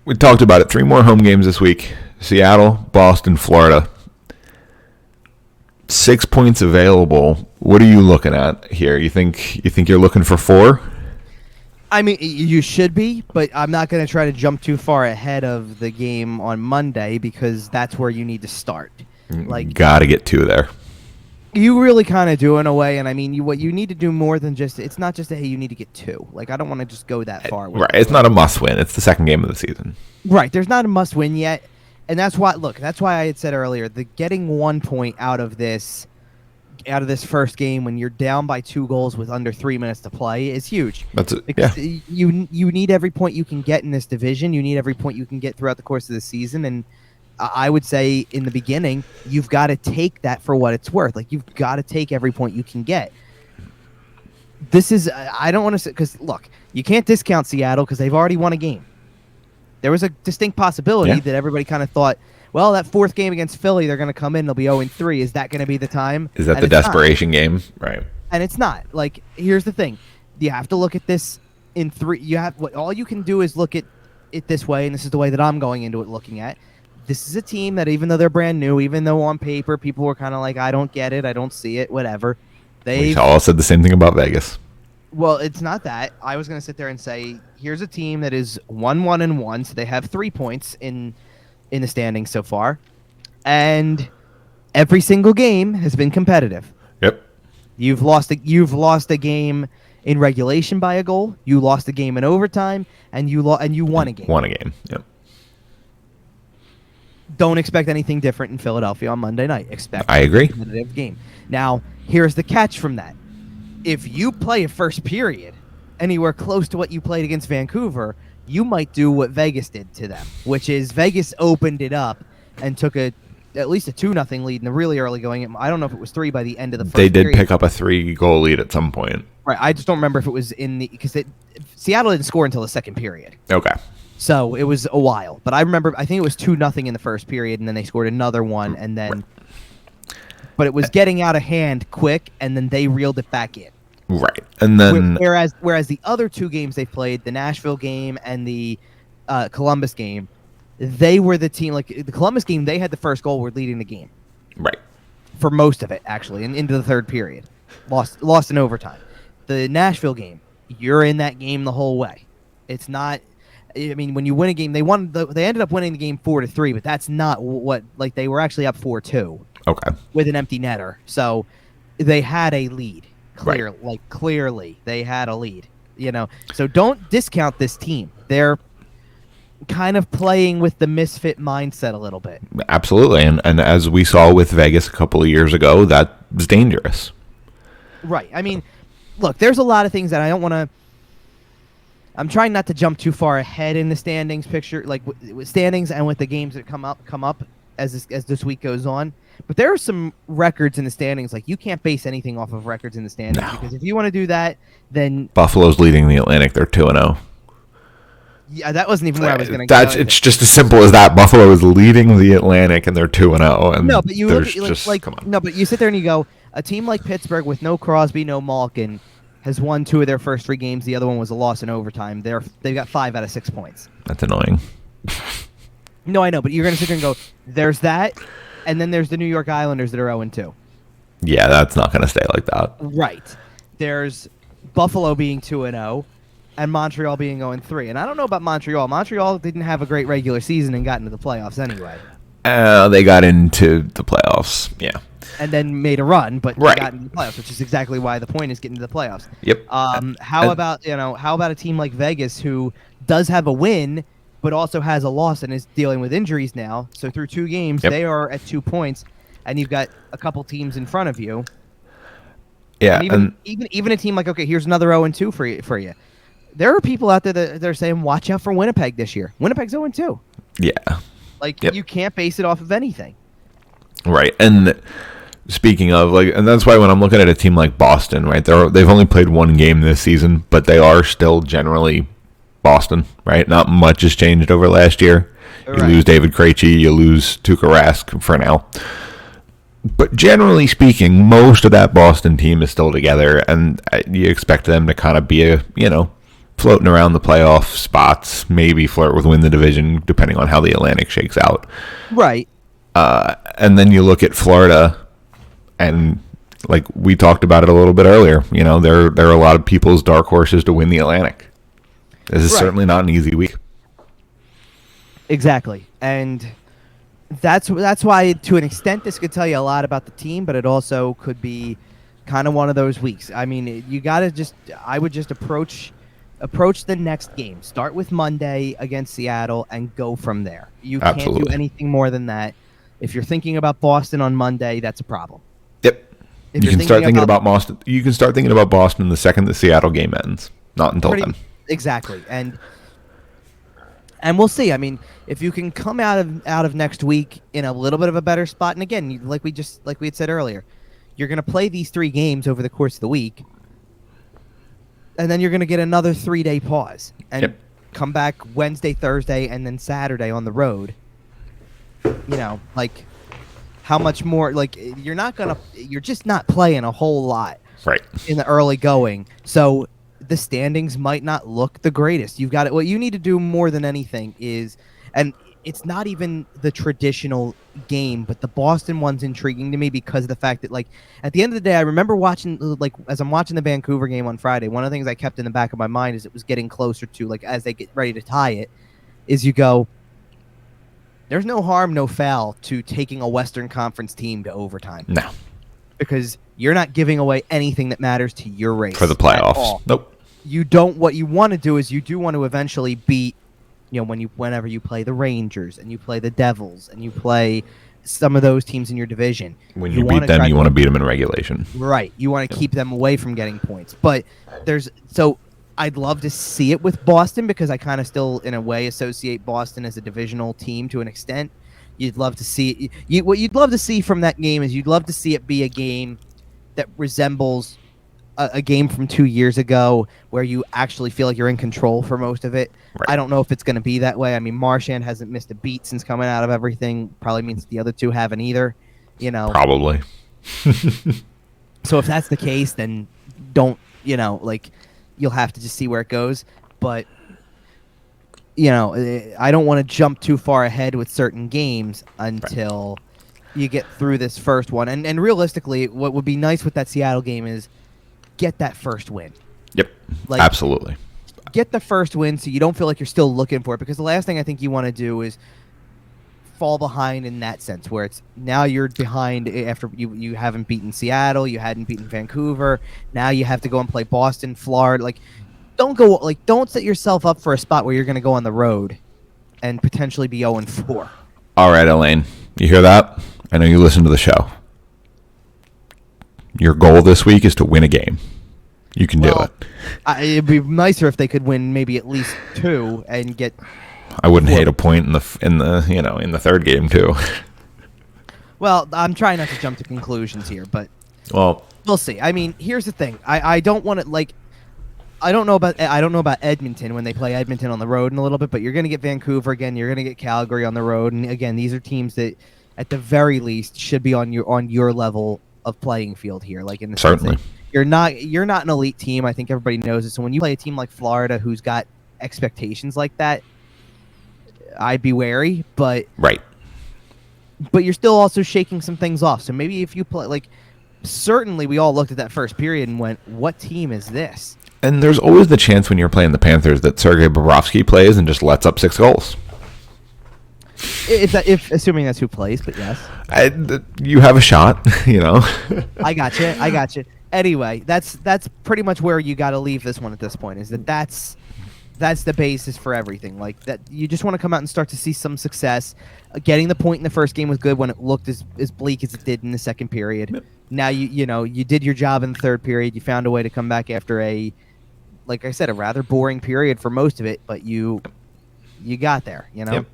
A: we talked about it. 3 more home games this week. Seattle, Boston, Florida. 6 points available. What are you looking at here? You think you're looking for 4?
B: I mean, you should be, but I'm not going to try to jump too far ahead of the game on Monday because that's where you need to start. Like,
A: got to get 2 there.
B: You really kind of do in a way, and I mean, what you need to do more than just, it's not just hey, you need to get 2. Like, I don't want to just go that far.
A: Right, it's not a must-win. It's the second game of the season.
B: Right, there's not a must-win yet, and that's why I had said earlier, the getting 1 point out of this first game when you're down by 2 goals with under 3 minutes to play is huge.
A: That's it.
B: Because
A: yeah.
B: You need every point you can get in this division. You need every point you can get throughout the course of the season, and I would say in the beginning, you've got to take that for what it's worth. Like, you've got to take every point you can get. This is, I don't want to say, because look, you can't discount Seattle because they've already won a game. There was a distinct possibility that everybody kind of thought, well, that 4th game against Philly, they're going to come in, they'll be 0-3. Is that going to be the time?
A: Is that the desperation game? Right.
B: And it's not. Like, here's the thing. You have to look at this in 3. All you can do is look at it this way, and this is the way that I'm going into it looking at. This is a team that even though they're brand new, even though on paper people were kind of like, I don't get it, I don't see it, whatever.
A: We all said the same thing about Vegas.
B: Well, it's not that. I was going to sit there and say, here's a team that is 1-1-1, so they have 3 points in the standings so far, and every single game has been competitive.
A: Yep.
B: You've lost a game in regulation by a goal. You lost a game in overtime, and you won a game.
A: Won a game. Yep.
B: Don't expect anything different in Philadelphia on Monday night.
A: I agree.
B: A competitive game. Now, here's the catch from that. If you play a first period anywhere close to what you played against Vancouver, you might do what Vegas did to them, which is Vegas opened it up and took at least a 2-0 lead in the really early going. I don't know if it was 3 by the end of the first
A: period. They did
B: period.
A: pick up a 3-goal lead at some point.
B: Right. I just don't remember if it was because Seattle didn't score until the second period.
A: Okay.
B: So it was a while, but I think it was 2-0 in the first period, and then they scored another one, and then, but it was getting out of hand quick, and then they reeled it back in.
A: Right, and then
B: whereas the other 2 games they played, the Nashville game and the Columbus game, they were the team. Like the Columbus game, they had the first goal, were leading the game.
A: Right.
B: For most of it, actually, and into the third period, lost in overtime. The Nashville game, you're in that game the whole way. It's not. I mean, when you win a game, they ended up winning the game 4-3, but that's not what, like, they were actually up 4-2.
A: Okay.
B: With an empty netter. So they had a lead.
A: Right.
B: Clearly they had a lead, So don't discount this team. They're kind of playing with the misfit mindset a little bit.
A: Absolutely. And as we saw with Vegas a couple of years ago, that was dangerous.
B: Right. I mean, look, there's a lot of things that I don't want to. I'm trying not to jump too far ahead in the standings picture, like with standings and with the games that come up as this week goes on. But there are some records in the standings. Like, you can't base anything off of records in the standings because if you want to do that, then
A: Buffalo's leading the Atlantic. They're 2-0.
B: Yeah, that wasn't even where I was going to
A: go. It's just as simple as that. Buffalo is leading the Atlantic, and they're 2-0. And
B: no, but you look at,
A: come on.
B: No, but you sit there and you go, a team like Pittsburgh with no Crosby, no Malkin, has won 2 of their first 3 games. The other one was a loss in overtime. They've got 5 out of 6 points.
A: That's annoying.
B: No, I know, but you're going to sit there and go, there's that, and then there's the New York Islanders that are 0-2.
A: Yeah, that's not going to stay like that.
B: Right. There's Buffalo being 2-0. And Montreal being 0-3. And I don't know about Montreal. Montreal didn't have a great regular season and got into the playoffs anyway.
A: They got into the playoffs, yeah.
B: And then made a run, but
A: right.
B: They got into the playoffs, which is exactly why the point is getting to the playoffs.
A: Yep.
B: How about a team like Vegas who does have a win, but also has a loss and is dealing with injuries now? So through 2 games, they are at 2 points, and you've got a couple teams in front of you.
A: Yeah.
B: And even a team like, okay, here's another 0-2 for you. There are people out there that are saying, watch out for Winnipeg this year. Winnipeg's 0-2.
A: Yeah.
B: You can't base it off of anything.
A: Right. And speaking of, and that's why when I'm looking at a team like Boston, right, they've only played 1 game this season, but they are still generally Boston, right? Not much has changed over last year. You lose David Krejci, you lose Tuukka Rask for now. But generally speaking, most of that Boston team is still together, and you expect them to kind of be floating around the playoff spots, maybe flirt with win the division, depending on how the Atlantic shakes out.
B: Right.
A: And then you look at Florida, and like we talked about it a little bit earlier, there are a lot of people's dark horses to win the Atlantic. This is certainly not an easy week.
B: Exactly. And that's why, to an extent, this could tell you a lot about the team, but it also could be kind of one of those weeks. I mean, I would just approach the next game. Start with Monday against Seattle and go from there. You can't do anything more than that. If you're thinking about Boston on Monday, that's a problem.
A: Yep. You can start thinking about Boston. You can start thinking about Boston the second the Seattle game ends. Not until then. Exactly.
B: And we'll see. I mean, if you can come out of next week in a little bit of a better spot, and again, like we had said earlier, you're going to play these 3 games over the course of the week. And then you're going to get another 3-day pause and come back Wednesday, Thursday, and then Saturday on the road. How much more? You're just not playing a whole lot in the early going. So the standings might not look the greatest. You've got it. What you need to do more than anything is, and it's not even the traditional game, but the Boston one's intriguing to me because of the fact that, at the end of the day, I remember watching, as I'm watching the Vancouver game on Friday, one of the things I kept in the back of my mind as it was getting closer to, as they get ready to tie it, is you go, there's no harm, no foul to taking a Western Conference team to overtime.
A: No.
B: Because you're not giving away anything that matters to your race.
A: For the playoffs. Nope.
B: What you want to do is you do want to eventually beat, whenever you play the Rangers and you play the Devils and you play some of those teams in your division.
A: When you beat them, you want to beat them in regulation.
B: Right. You want to keep them away from getting points. But I'd love to see it with Boston because I kind of still, in a way, associate Boston as a divisional team to an extent. You'd love to see it. What you'd love to see from that game is you'd love to see it be a game that resembles a game from 2 years ago where you actually feel like you're in control for most of it. Right. I don't know if it's going to be that way. I mean, Marchand hasn't missed a beat since coming out of everything. Probably means the other 2 haven't either.
A: Probably.
B: So if that's the case, then don't, you'll have to just see where it goes. But, I don't want to jump too far ahead with certain games until you get through this first one. And realistically, what would be nice with that Seattle game is get that first win.
A: Yep. Absolutely.
B: Get the first win so you don't feel like you're still looking for it, because the last thing I think you want to do is fall behind in that sense, where it's now you're behind after you haven't beaten Seattle, you hadn't beaten Vancouver, now you have to go and play Boston, Florida. Don't set yourself up for a spot where you're going to go on the road and potentially be 0-4.
A: All right, Elaine, you hear that? I know you listen to the show. Your goal this week is to win a game. You can do it.
B: It'd be nicer if they could win maybe at least 2 and get.
A: I wouldn't hate a point in the third game too.
B: Well, I'm trying not to jump to conclusions here, but we'll see. I mean, here's the thing. I don't want to I don't know about Edmonton when they play Edmonton on the road in a little bit, but you're going to get Vancouver again. You're going to get Calgary on the road, and again, these are teams that, at the very least, should be on your level of playing field here. Like in the
A: Certainly.
B: sense that you're not an elite team. I think everybody knows it. So when you play a team like Florida, who's got expectations like that, I'd be wary. But
A: Right.
B: But you're still also shaking some things off. So maybe if you play like. Certainly, we all looked at that first period and went, "What team is this?"
A: And there's always the chance when you're playing the Panthers that Sergei Bobrovsky plays and just lets up 6 goals.
B: If assuming that's who plays, but yes,
A: you have a shot, you know.
B: I got you. Anyway, that's pretty much where you got to leave this one at this point. Is that's the basis for everything. Like that, you just want to come out and start to see some success. Getting the point in the first game was good when it looked as bleak as it did in the second period. Yep. Now you did your job in the third period. You found a way to come back after like I said, a rather boring period for most of it, but you got there.
A: Yep.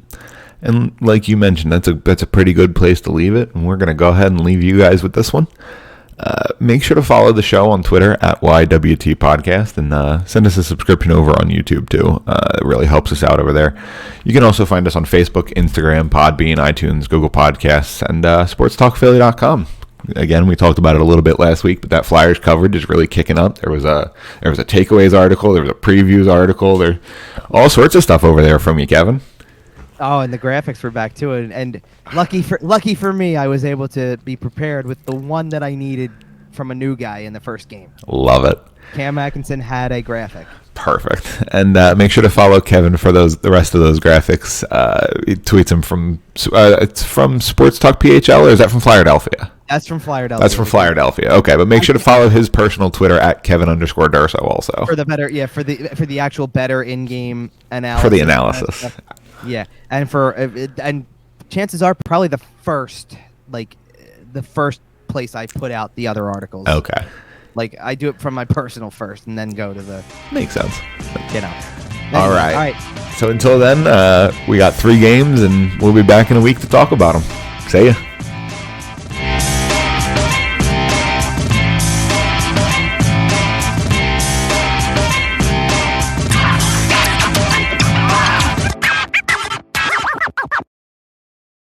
A: And like you mentioned, that's a pretty good place to leave it. And we're gonna go ahead and leave you guys with this one. Make sure to follow the show on Twitter at YWT Podcast, and send us a subscription over on YouTube too. It really helps us out over there. You can also find us on Facebook, Instagram, Podbean, iTunes, Google Podcasts, and SportsTalkPhilly.com. Again, we talked about it a little bit last week, but that Flyers coverage is really kicking up. There was a takeaways article, there was a previews article, there all sorts of stuff over there from you, Kevin.
B: Oh, and the graphics were back too, and lucky for me, I was able to be prepared with the one that I needed from a new guy in the first game.
A: Love it.
B: Cam Atkinson had a graphic.
A: Perfect. And make sure to follow Kevin for the rest of those graphics. He tweets them from it's from Sports Talk PHL, or is that from Flyerdelphia?
B: That's from Flyerdelphia.
A: That's from Flyerdelphia. Okay, but make sure to follow his personal Twitter at Kevin_Durso also.
B: For the better, for the actual better in-game analysis.
A: For the analysis.
B: Yeah, and chances are probably the first place I put out the other articles.
A: Okay.
B: Like I do it from my personal first, and then go to the.
A: Makes sense.
B: Anyway,
A: all right. So until then, we got 3 games, and we'll be back in a week to talk about them. See ya.